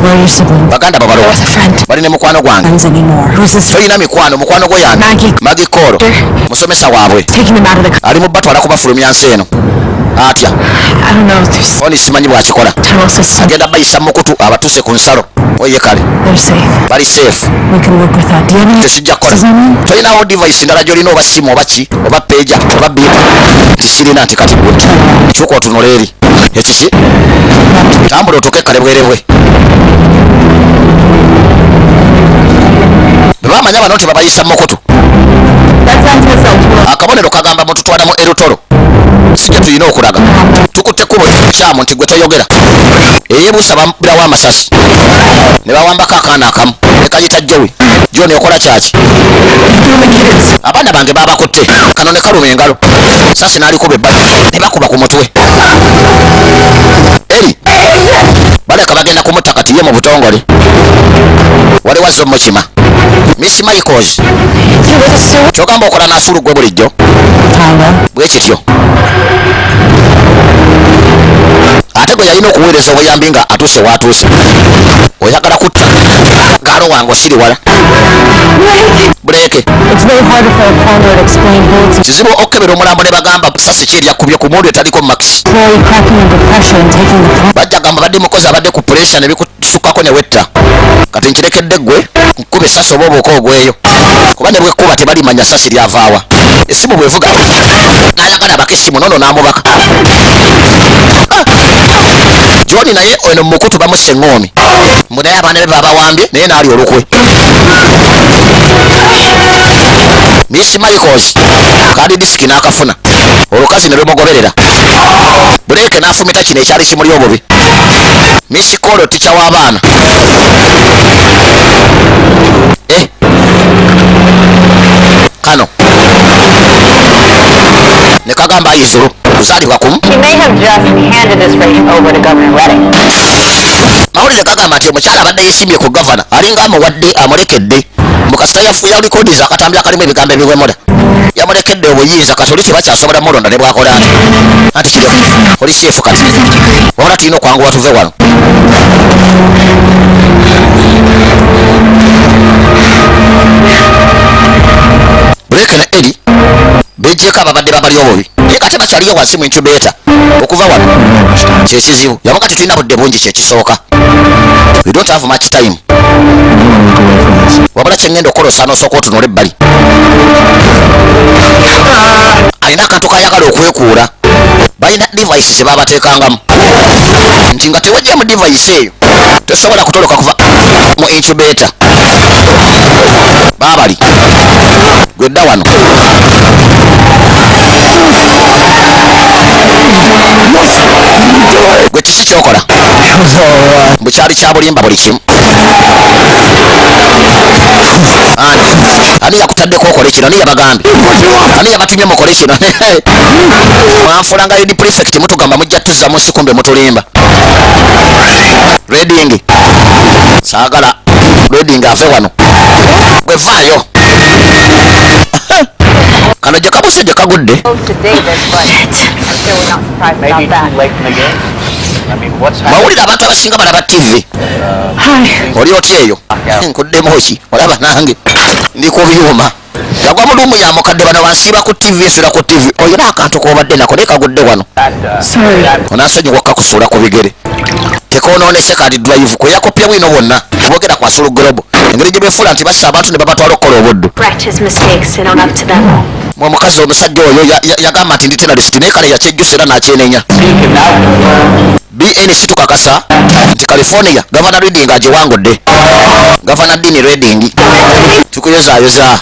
Where are your siblings?
baganda bo balowa
With a friend.
bali ne mukwano gwange
Friends anymore. Who's this?
toyina mikwano mukwano gwe yani
Maggie.
Maggie Kolo musomesa waabwe
Taking them out of the.
ali mu batwala kubafulumya nsi eno atya
I don't know. There's
foni simanyi bwakikola
tunnel system.
agenda bayisa mukutu abatuuse ku nsalo oye kale
They're safe.
bali safe
We can work with that. Do you have any
tekijja kukola
devices on you?
tolinawo device ndala gyolina oba simu oba ki oba peja oba bipa tisirina nti kati gwe kyuka otunula eri ekiki tambula otuuke kale bwerebwe bwe bamanya bano nti babayisa mukutu akabonero kagamba mututwala mu erutolo sijja tulina okulaga tukutte kubo kyamu nti gwe toyogera eyebuusa bambirawo amasasi ne bawambako akaana akamu ne kayita jowi joni okola kyaki abaana bange babakutte kano ne kaluma engalo sasi n'alikuba ebbali ne bakuba ku mutwe eri baleka bagenda kumutta kati ye mu butongole wali wazze omukima Miss Michaels kyogamba okola n'asulu gwe bulijjo bwe kityo ate gwe yalina okuweereza obuyambi nga atuuse watuuse oyagala kutta gaalo wange osiri wala buleke
It's very hard for a coroner to explain bullets
kizibu okukebera omulambo ne bagamba sasi ki eryakubye ku mundu etaliko makisi
employee cracking under pressure and taking the plunge.
bajja gamba badde mukozi abadde ku puresha ne bikusukkako ne wetta kati nkirekedde gwe nkuba esasi oba obuuka ogweyo kuba ne bwekkuba tebalimanya sasi lyavaawa essimu bwevuga n'ayagala abaka essimu nono n'amubaka joni naye ono mukutu bamussa eŋŋoomi munaye abaana be babawambye naye n'ali olukwe Miss Michaels kadi disiki n'akafuna olukazi ne lumugoberera buleke n'afumita kino ekyali kimuli obubi Miss Kolo tica w'abaana kano ne kagamba ayizulu kuzaalibwa kumu
She may have just handed this race over to Governor Redding.
mawulire gagamba nti omukyala abadde yeesimbye ku gavana alinga amuwadde amulekedde mukasita yalikodiza akatambi akalimu ebigambo ebiwemola yamulekedde obuyinza kati oli tebakyasobola mulonda ne bwakola ati anti kiri oli seefu kati wabula tulina okwanguwa tuve wano buleke ne eri bejjeko ababadde babali obubi naye kate bakyaliyo wansi mu incubator okuva wano kyekizibu yamuga tetulina budde bungi kyekisooka we don't have much time wabula kyengenda okukola osaana osooka otunula ebbali alina akantu kayagala okwekuula balina device zebabateekangamu nti nga tewajja mu device eyo tosobola kutoloka kuva mu incubator baabali gwedda wano gwe kiki kyokola bukyali kya bulimba buli kimu ani yakutaddeko okole kino ani yabagambye ani yabatumye mukole kino mwanfulanga ledi prefect mutugamba mujja tuzza mu sikumbe mutulimba Reading saagala Reading ave wano gwevaayo kano gye kabuse gye kagudde
To David, but I'm sure we're not surprised about that.
late in the game. I mean, what's
mawulire abantu abasinga balaba tv oli otya eyo nkuddemu ki olaba nange ndi ku byuma yagwa mulumu ya mukadde bano bansiiba ku tv ensula ku tv oyina akantu kobadde nako naye kagudde wano onansonyiwa kakusuula ku bigere tekonoonese kadi drive kweyakopya bwino bwonna bogera kwa Sulu Global engeri gye befuula nti bassa abantu ne babatwala okukola obuddu
Correct his mistakes and own up to them.
omukazi omusajja oyo yagamba nti ndi terrorist naye kale yakyejjusa era n'akyenenya BNC tukakasa nti California Governor Reading agiwangudde Governor Dean Reading tukuyozaayoza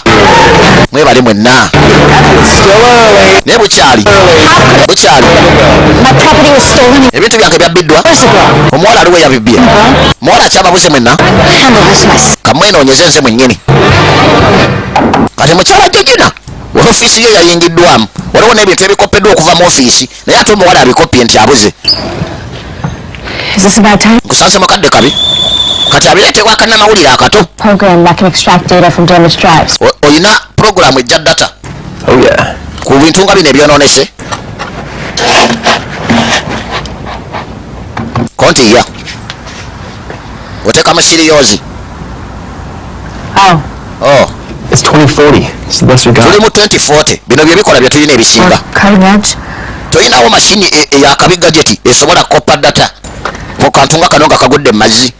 mwebale mwenna naye bukyali
My property was stolen.
ebintu byange byabbiddwa omuwala aliwo yabibbye muwala akyababuze mwenna
Handle this myself.
kamwenoonyeze nze mwennyini kati mukyala jjojina ofiisi ye yayingiddwamu waliwo n'ebintu ebikopeddwa okuva mu ofiisi naye ate omuwala abikopye nti abuze.
Is this about time?
nkusanze mukadde kabi kati abireetewo akannamawulire akato.
Program that can extract data from damaged drives.
Oyina puroguramu ejja data
Oh yeah.
ku bintu nga bino ebyonoonese. konti ya oteekamu siriyoozi.
Oh,
It's 2040. It's the best we got.
tuli mu 2040 bino bye bikola bye tulina ebisinga.
cutting edge.
toyinawo mashini eyakabi gadgeti esobola kukopa data ku kantu nga kano nga kagudde mu mazzi.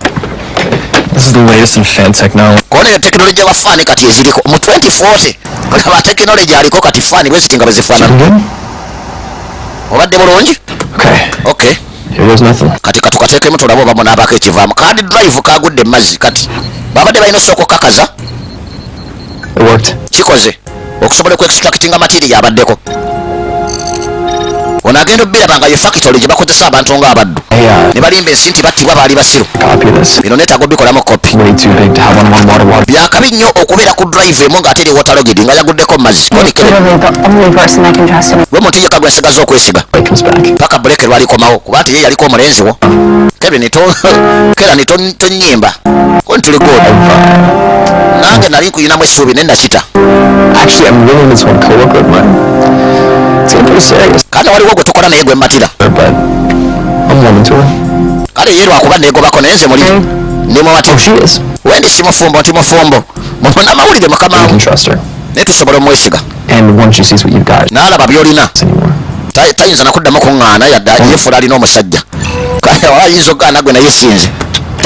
This is the latest in fan technology.
koona eyo tekinologi abafaani kati eziriko mu 2040 olaba tekinologi aliko kati faani bwe ziti nga bwe zifaanana.
Good?
obadde bulungi.
Okay. Here goes nothing.
kati katukateekemu tulabe oba munaabako ekivaamu. kaadi drive kagudde mu mazzi kati babadde balina osooka okukakaza
It worked.
kikoze okusobola okuextractinga material abaddeko. ono agenda obbiraba nga ye factory gye bakozesa abantu ng'abaddu ne balimba ensi nti battibwa baali basiru.
Copy this.
bino neetaaga obbikolamu kopi.
Way too big to have on one water.
byakabi nnyo okubeera ku drive emu ng'ate eri waterlogged nga yaguddeko mu mazzi.
Literally the only person I can trust in.
gwe muntu yekka gwe nsigaza okwesiga
It comes back.
paka buleke lwalikomawo kuba nti ye yaliko omulenzi wo. kebini kerani tonyimba ko ntuli good. nange nali nkuyinamu essuubi ne nakita.
Actually, I'm really this one coworker of mine. It's getting pretty serious.
kandi waliwo gwe tukola naye gwe mmatira.
But I'm warming to her.
kale ye lwakuba neegobako naye nze muli ndimu
Oh,
mati
she is.
wendi si mufumbo nti mufumbo munamawulire
You can
mukamawo
trust her.
naye tusobola omwesiga
And once she sees what you've got,
n'alaba by'olina
anymore.
tayinza nakuddamu kuŋŋaana yadde yefula alina omusajja kale ayinza okugaana gwe naye sinze.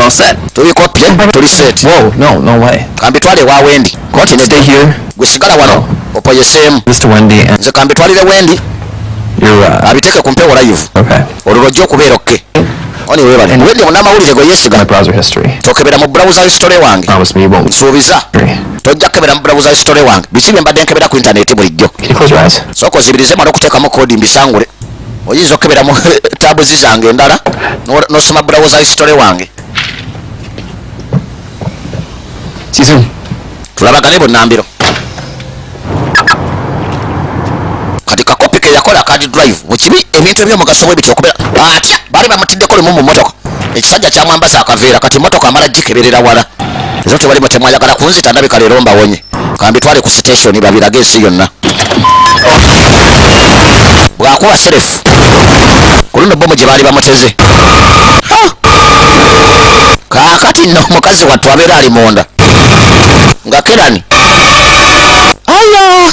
All set.
tulikopye tuli set.
Whoa, no way.
kambitwale ewa wendi
Stay here.
gwe sigala wano opoyeseemu.
This to Wendy and
nze kambitwalire wendi
you're
abiteeke ku mpewo live
okay.
olwo lwojja okubeera okke. oni weebale wendi munamawulire gwe yeesiga
My browser history.
tokebera mu browser history wange
Promise me you won't.
nsuubiza tojja kukebera mu browser history wange biki bye mbadde nkebera ku intaneti bulijjo.
Can you close your eyes?
sooka ozibirize mala okuteekamu koodi mbisangule oyinza okukebera mu tabuzi zange endala n'osoma browser history wange.
See you soon.
tulabagane bunnambiro. kati kakopi ke yakola kadi drive mukibi ebintu ebyomugaso bwe bityo okubeera atya baali bamutiddeko limu mu motoka ekisajja kyamwambaza akaveera kati motoka amala gikeberera wala ezo tebali mutemwayagala kunzita ndabika leero mbawonye kambitwale ku station babirage ensi yonna. bw'akuba serefu ku luno bomu gye baali bamuteze kaakati nno omukazi wattu abeera ali munda nga kerani aya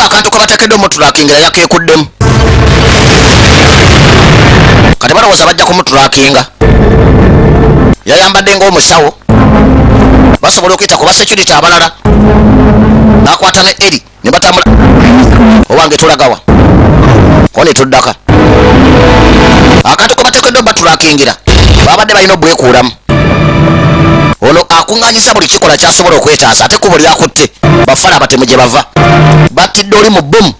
akantu kabatekedde omutulakingira yakeekuddemu kati balowooza bajja kumutulakinga. yayambadde ng'omusawo basobola okuyita ku basecurity abalala nakwata ne eri ne batambula owange tulagawa ko ne tuddaka. akantu kabatekedde batulakingira babadde balina obwekuulamu. ono akuŋŋaanyiza buli kikola kyasobola okwetaasa ate kubo lyakutte bafala abatemu gye bava battidde oli mu bbomu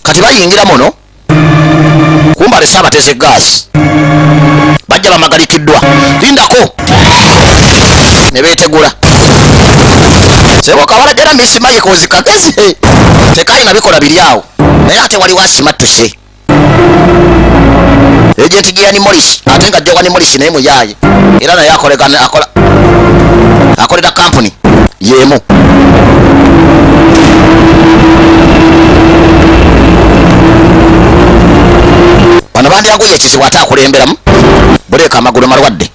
kati bayingira muno kumbale saabateze gaasi bajja bamagalikiddwa lindako ne beetegula seboka balajjana misi mayikozi kagezi tekaalina bikola biri awo naye ate waliwo asimattuse agenti Gianni Morris ate nga Gianni Morris naye muyaaye era naye akolera kampuni yeemu. wano bandyaguye ekizibu ate akulemberamu buleeka amagulu malwadde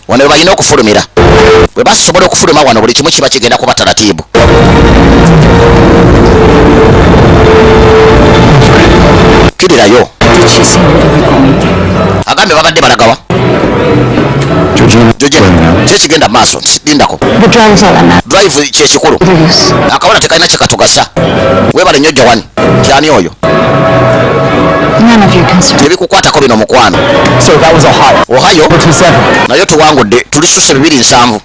wano balina okufulumira bwe basobola okufuluma wano buli kimu kiba kigenda kuba taratiibu. kirirayo agambye babadde balagawa Georgina kyekigenda maaso lindako
The drive's all that matters.
drive kyekikulu akabona tekalina kyekatugasa webale nnyo Jawani kyani oyo
None of your concern.
tebikukwatako bino mukwano
So that was Ohio.
Ohio
2-7.
nayo tuwangudde tulisusse 2-7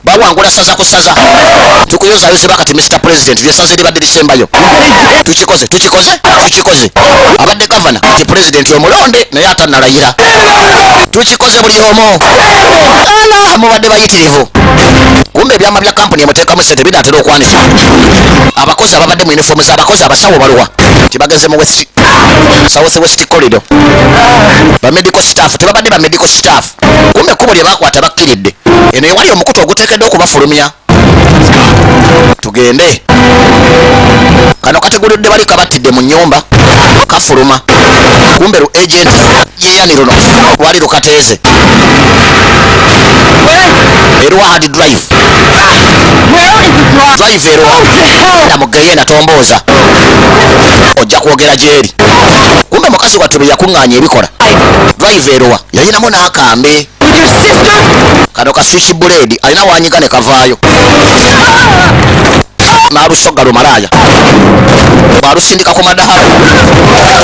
bawangula saza ku saza tukuyozayoze bakati Mr. President lyesaze libadde lisembayo tukikoze abadde gavana ti president omulonde naye atanalayira tukikoze buli omo ala mubadde bayitirivu kumbe ebyama bya kampuni emuteekamu sente binatera okwanika abakozi ababadde mu uniform z'abakozi abasawo baluwa tibagenze mu South West Corridor ba medical staff tebabadde ba medical staff kumbe kubo lye bakwata bakkiridde eno ewali omukutu oguteekedde okubafulumya tugende kano kateguludde bali kabattidde mu nnyumba kafuluma kumbe lu agent yeyani luno lwali lukateeze eruwa hard drive eruwa namugeye natombooza ojja kwogera gyeri kumbe mukazi wattu bwe yakuŋŋaanya ebikola drive eruwa yayinamu n'akambe kano ka switch blade alina wanyiga ne kavaayo n'alusogga lumalaaya bwalusindika ku madaala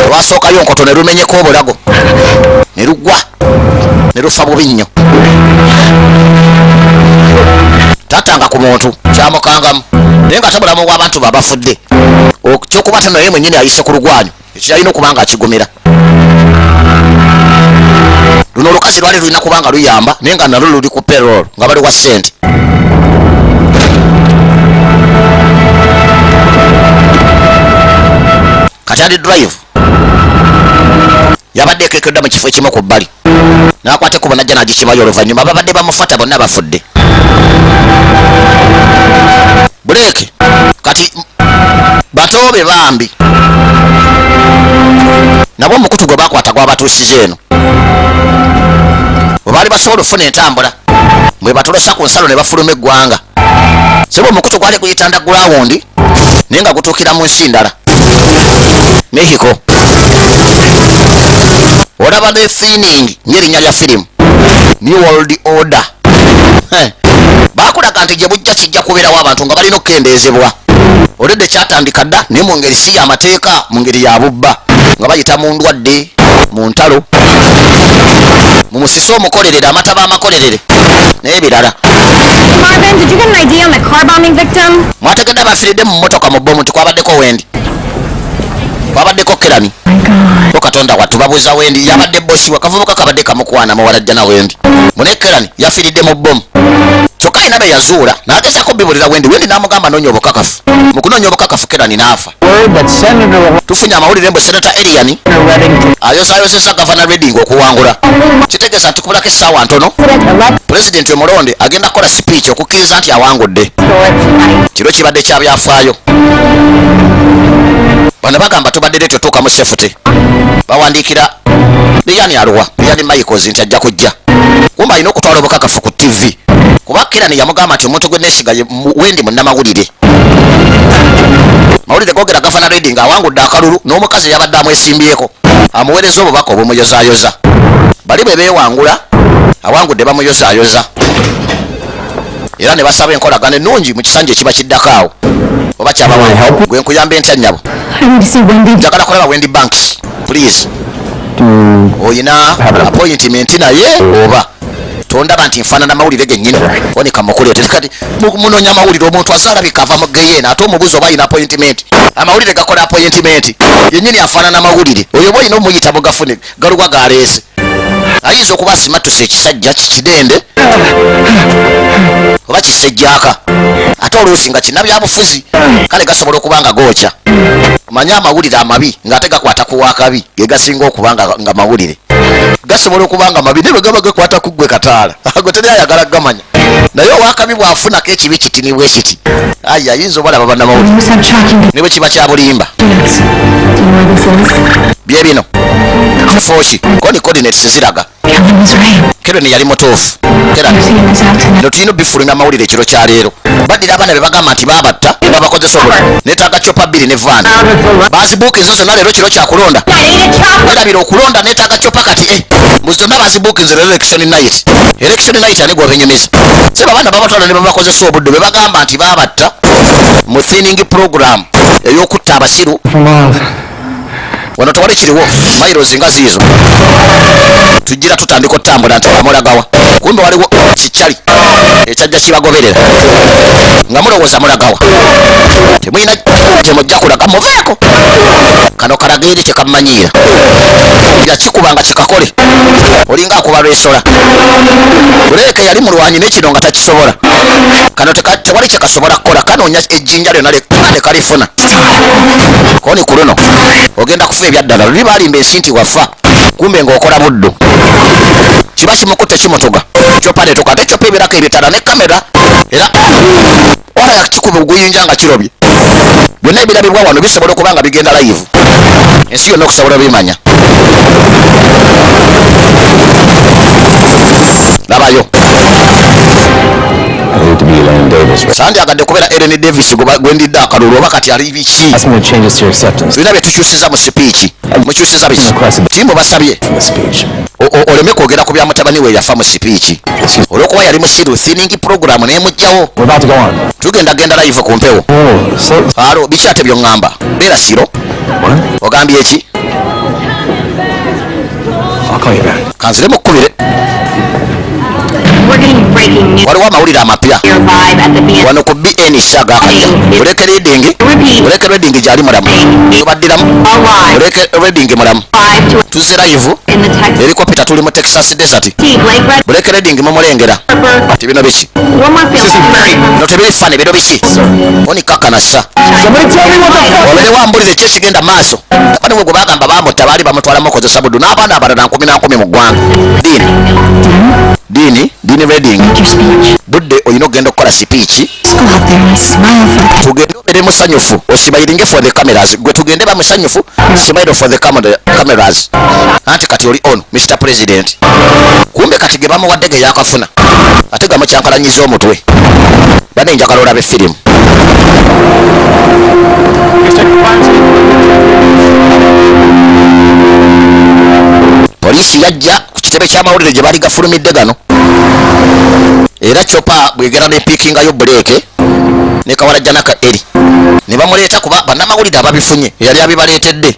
lwasookayo nkoto ne lumenyeko obulago ne lugwa ne lufa bubi nnyo tatanga ku muntu kyamukangamu naye nga tabulamu bw'abantu babafudde kyokuba te naye mwennyini ayise ku lugwanyu ekyalina okuba nga akigumira luno olukazi lwali lulina kubanga luyamba naye nga nalwo luli ku payroll nga baliwa ssente kati drive yabadde ekekedda mu kifo ekimu ku bbali n'akwate kubo najja nagikimayo oluvannyuma babadde bamufata bonna bafudde buleeke kati batoobe bambi nabwo omukutu gwe bakwata gwabatuusiza eno bwe baali basobola okufuna entambula bwe batolosa ku nsalo ne bafuluma eggwanga sebe omukutu gwali guyitanda gulawundi naye nga gutuukira mu nsi ndala Mexico olaba ne fining nyerinnya lya firimu New World Order bakulaga nti gye bujja kijja kubeerawo abantu nga balina okukendeezebwa olwedde kyatandika dda naye mu ngeri si y'amateeka mu ngeri ya bubba nga bayita mu ndwadde mu ntalo mu musisi omukolerere amataba amakolerere n'ebirala
Marvin, did you get an ID on the car bombing victim?
mwategedde abafiiridde mu mmotoka mu bbomu nti kwabaddeko Wendi kwabaddeko Kerani ko katonda wattu babuuza Wendi yabadde bosi wakavubuka kabadde kamukwana muwalajja na Wendi mune Kerani yafiiridde mu bbomu kyokka alina be yazuula n'agezaako bibulira Wendi n'amugamba noonya obukakafu mu kunoonya obukakafu Kerani n'afa tufunye amawulire mbu senata Elian ayozaayozeza gavana Redding okuwangula kitegeeza nti kubulako essaawa ntono pulezidenti omulonde agenda kukola sipiiki okukkiriza nti awangudde kiro kibadde kya byafaayo bano bagamba tubadde leetyo tuukamu sefute bawandiikira Elian aluwa Elian Michaels nti ajja kujja kumba alina okutwala obukakafu ku TV kuba Kerani yamugamba nti omuntu gwe neesigaye Wendi munnamawulire mawulire gogera gavana Redding awangudde akalulu n'omukazi yabadde amwesimbyeko amuweereza obubaka obumuyozaayoza bali bwe beewangula awangudde bamuyozaayoza era ne basaba enkolagano ennungi mu kisanja ekiba kiddako awo oba kyabawa gwe nkuyamba entya nnyabo njagala kulaba Wendi Banks please oyina appointment naye oba tondaba nti nfaanana mawulire gennyini onika mukuleete kati munoonya amawulire omuntu azaalabika ava mu geyeena ate omubuzi oba alina appointment amawulire gakola appointment yennyini afaanana mawulire oyo oba olina omuyita mugafune galuwa galeese ayinza okuba asimattusa ekisajja kikidende oba kisejjaaka ate oluusi nga kinnabyabufuzi kale gasobola okuba nga gookya manye amawulire amabi ng'ate gakwata ku wakabi ge gasinga okuba nga mawulire gasobola okuba nga mabi ne bwe gaba gakwata ku ggwe kataala ago teri ayagala gamanya naye owakabi bw'afunako ekibi kitini bwe kiti ayi ayinza obalaba bannamawulire ne bwe kiba kya bulimba bye bino kifo ki kodi coordinates ziraga
Kellen was right.
Kellen yali mutuufu.
Museum is out tonight.
No tulina bifulumya amawulire ekiro kya leero. Baddira abaana be bagamba nti baabatta babakozesa obululu. Neetaaga copa 2 ne van. Bazibuuka ezo zonna leero kiro kya kulonda. Erabira okulonda neetaaga copa kati mu zonna bazibuuka ezo leero election night. Election night ani gwobenyumiza. Seba abaana babatwala ne babakozesa obudde be bagamba nti baabatta mu thinning program ey'okutta abasiru. Wano tewali kiriwo miles nga ziizo. Tujjira tutandika otambula nti bamulagawa. Kumbe waliwo kikyali ekyajja kibagoberera nga mulowooza mulagawa. Temuyina temujja kulaga muveeko. Kano kalaga eri kyekamumanyiira. Yakikuba nga kikakole. Olinga akuba lwesola. Buleke yali mulwanyi n'ekino nga takisobola. Kano tewali kyekasobola kukola. Kanoonya ejjinja lyonna ne kalifuna. Koni ku luno ogenda kufa ebyaddala. Luli balimba ensi nti wafa. Kumbe ng'okola buddu. Kiba kimukutte kimutuga. Copa netuka ate copa ebirako ebitala ne kamera. Era wala yakikuba oguyinja nga kirobye. Byonna ebirabibwa wano bisobola okuba nga bigenda live. Ensi yonna okusobola bimanya. Labayo. Sandyagadde kubeera Ellen Davis gwendidde akalulu oba kati ali biki. Tulina bye tukyusiza mu sipiiki. Mukyusiza biki? Timbo basabye oleme kwogera ku bya mutabani we yafa mu sipiiki. Olw'okuba yali musiru thinning program n'emugjawo. Tugenda genda live ku mpewo. Alo biki ate by'oŋŋamba? Beera siro. Ogambye eki? Kanzire mukkubire. Waliwo amawulire amapya wano ku BN Shaga akajja. Buleke reading gyali mulamu. Tubaddiramu. Buleke reading mulamu. Tuzze live eriko Peter tuli mu Texas Desert. Buleke reading mumulengera. Ati bino biki? No tebiri fane bino biki? Oni kakanasa. Olere wambulire kye kigenda maaso. Bano bwe bagamba bamutta baali bamutwala mu kozesa buddu n'abaana abalala 10 mu ggwanga. Dini reading. Budde oyina ogenda okukola speech. Tugende obere musanyufu osimayiringe for the cameras. Gwe tugende ba musanyufu smile for the cameras. Anti kati oli on Mr. President. Kumbe kati ge bamuwadde ge yakafuna. Ate gamukyankalanyiza omutwe. Bane njagala olabe firimu. Polisi yajja ku kitebe ky'amawulire gye bali gafulumidde gano. Era Chopa bwegera ne pikingayo buleke ne Kawalajja naka eri ne bamuleeta kuba bannamawulire ababifunye yali abibaleetedde.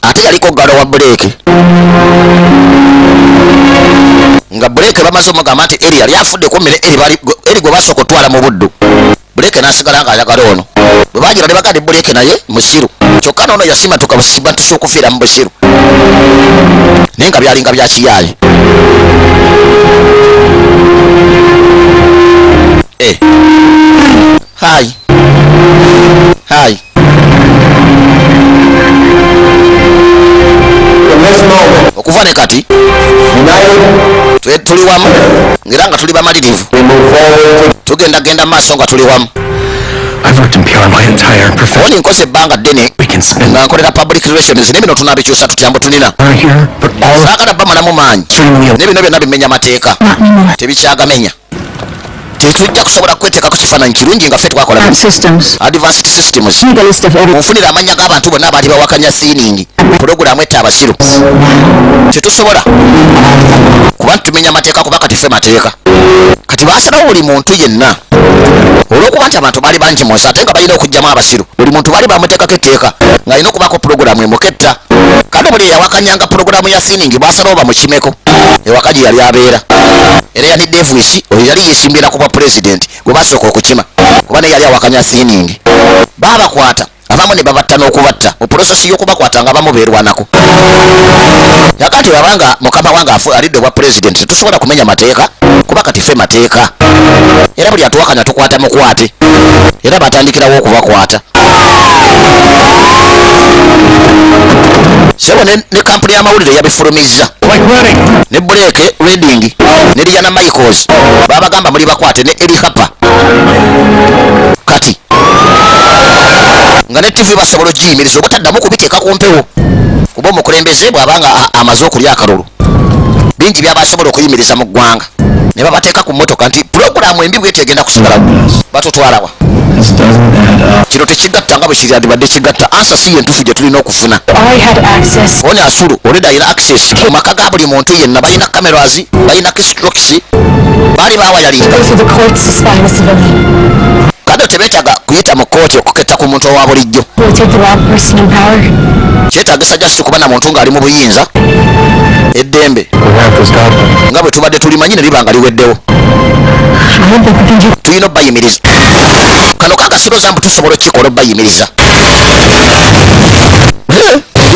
Ate yaliko galo wa buleke nga buleke bamaze omugamba nti eri yali afudde kummere eri gwe basooka otwala mu buddu. Buleke n'asigala nga ayagala ono. Bwe bagira ne bagadi buleke naye musiru. Kyokka n'ono yasima tukabusima tusokufiira mu busiru. Naye nga byalinga bya kiyaaye. Hi. Okuva ne kati tuli wamu ngera nga tuli bamalirivu. Tugenda maaso nga tuli wamu. Oni nkoze ebbanga ddene nga nkolera public relations ne bino tunaabikyusa tutyambo tunina. Saagala bba mulamu maanyi ne bino byonna bimenya mateeka tebikyagamenya. Tetujja kusobola kweteekako kifaananyi kirungi nga ffe twakola advanced systems. Onfunira amannya g'abantu bonna abaali bawakanya thinning pulogulaamu etta abasiru. Tetusobola kuba tumenya mateeka kuba kati ffe mateeka. Kati baasalawo buli muntu yenna olw'okuba nti abantu baali bangi mu nsi ate nga balina okugyamu abasiru. Buli muntu baali bamuteekako etteeka ng'alina okubaako pulogulaamu emuketta. Kandi buli eyawakanyanga pulogulaamu ya thinning baasalawo bamukimeko ewaka gye yali abeera. Era yani Davis oyo yali yesimbira ku bwa president gwe basooka okukima kuba naye yali awakanya thinning. Baabakwata abamu ne babatta n'okubatta oprosesi y'okubakwata nga bamubeerwanako. Yakati babanga mukama wange alidde obwa president tetusobola kumenya mateeka kuba kati ffe mateeka. Era buli atuwakanya tukwata mukwate. Era batandikirawo okubakwata. Sebo ne kampuni y'amawulire yabifulumizza ne buleke reading ne Diana Michaels babagamba muli bakwate ne Eli Hapa kati nga ne TV basobola ogiyimiriza obutaddamu kubiteeka ku mpewo kuba omukulembeze bw'abanga amaze okulya akalulu bingi byabasobola okuyimiriza mu ggwanga ne babateeka ku mmotoka nti pulogulaamu embi bweti egenda kusigala batutwalawa kino tekigatta nga bwe kirandibadde kigatta ansa si yentufu gye tulina okufuna oni asulu oleda alina access ku maka ga buli muntu yenna balina cameras balina kistrokis baali bawayalinga kado tebetaaga kuyita mu kooti okuketta ku muntu owa bulijjo kyetaagisa just kuba na muntu ng'ali mu buyinza eddembe nga bwe tubadde tulimanyi ne liba nga liweddewo tulina obbayimiriza kano kagasiro zambu tusobola okikola obbayimiriza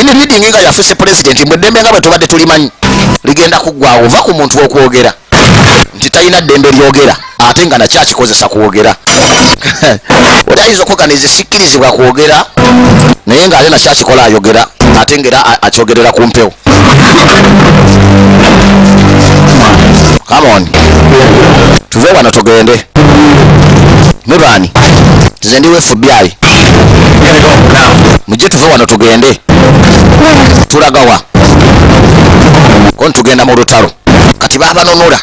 ini leading nga yafuuse pulezidenti mu ddembe nga bwe tubadde tulimanyi ligenda kuggwawo ova ku muntu okwogera nti talina ddembe lyogera ate nga nakyo akikozesa kwogera oli ayinza okuganiza sikkirizibwa kwogera naye ng'ate nakyo akikola ayogera ate ngera akyogerera ku mpewo. Come on, tuve wano tugende. Mubani nze ndiwe FBI mujje tuve wano tugende. Tulagawa kon tugenda mu lutalo kati babanonula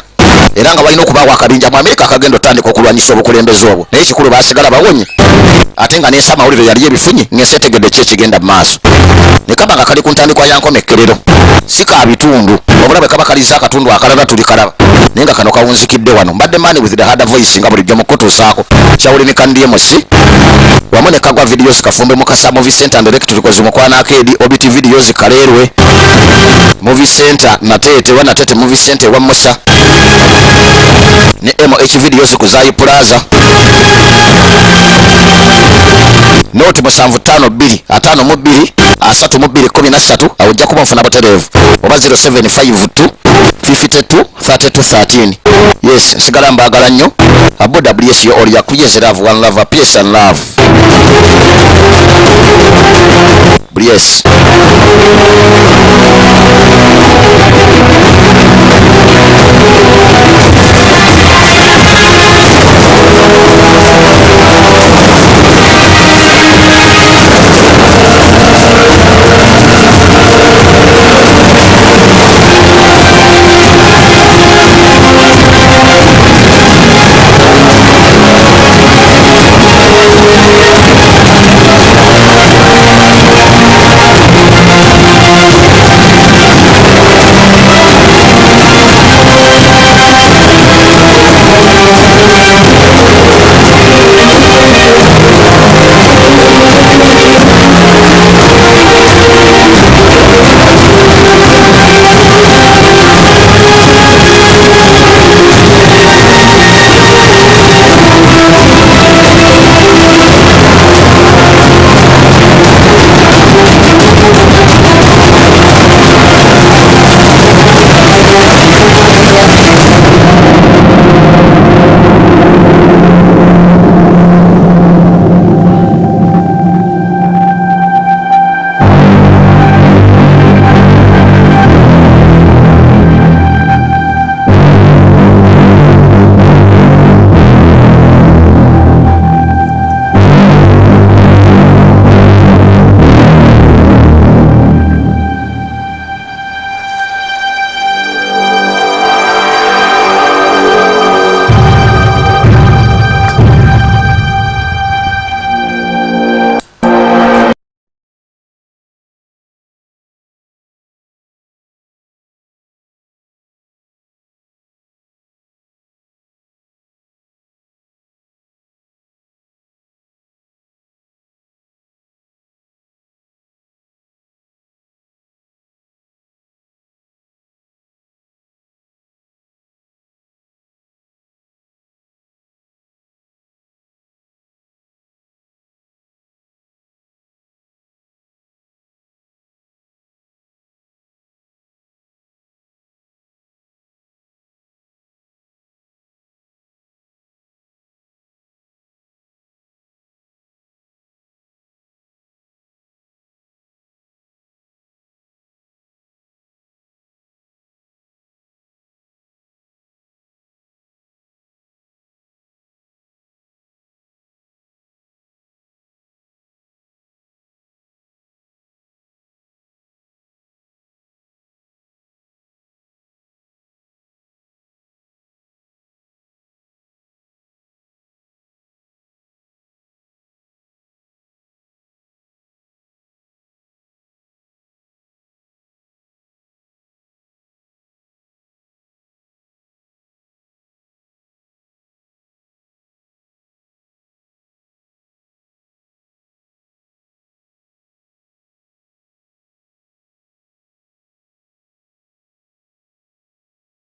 era nga balina okubawa akabinja mu Amerika akagenda otandika okulwanyisa obukulembeze obwo naye kikulu basigala bawonye ate nga nesa amawulire yali ebifunyi ngesetegedde ki ekigenda mu maaso ne kaba nga kali ku ntandikwa ya nkomekkerero si ka bitundu obulabe kaba kaliza akatundu akalala tulikalaba naye nga kano kawunzikidde wano mbadde mani with the hard voice nga bulijjo mukutuusaako kyawulimi DMC wamu ne kagwa videos kafumbe mukasa movie center and direct tulikoze mukwana akedi obiti videos kalerwe movie center natete wanatete movie center wa Musa ne MH videos kuzayi plaza noti musanvu 5252 32213 awujja kuba mfuna baterevu oba 0752 52 3213. Yes, sigala mbagala nnyo Abu WS yo oli yakuyeze love one love peace and love. Yes.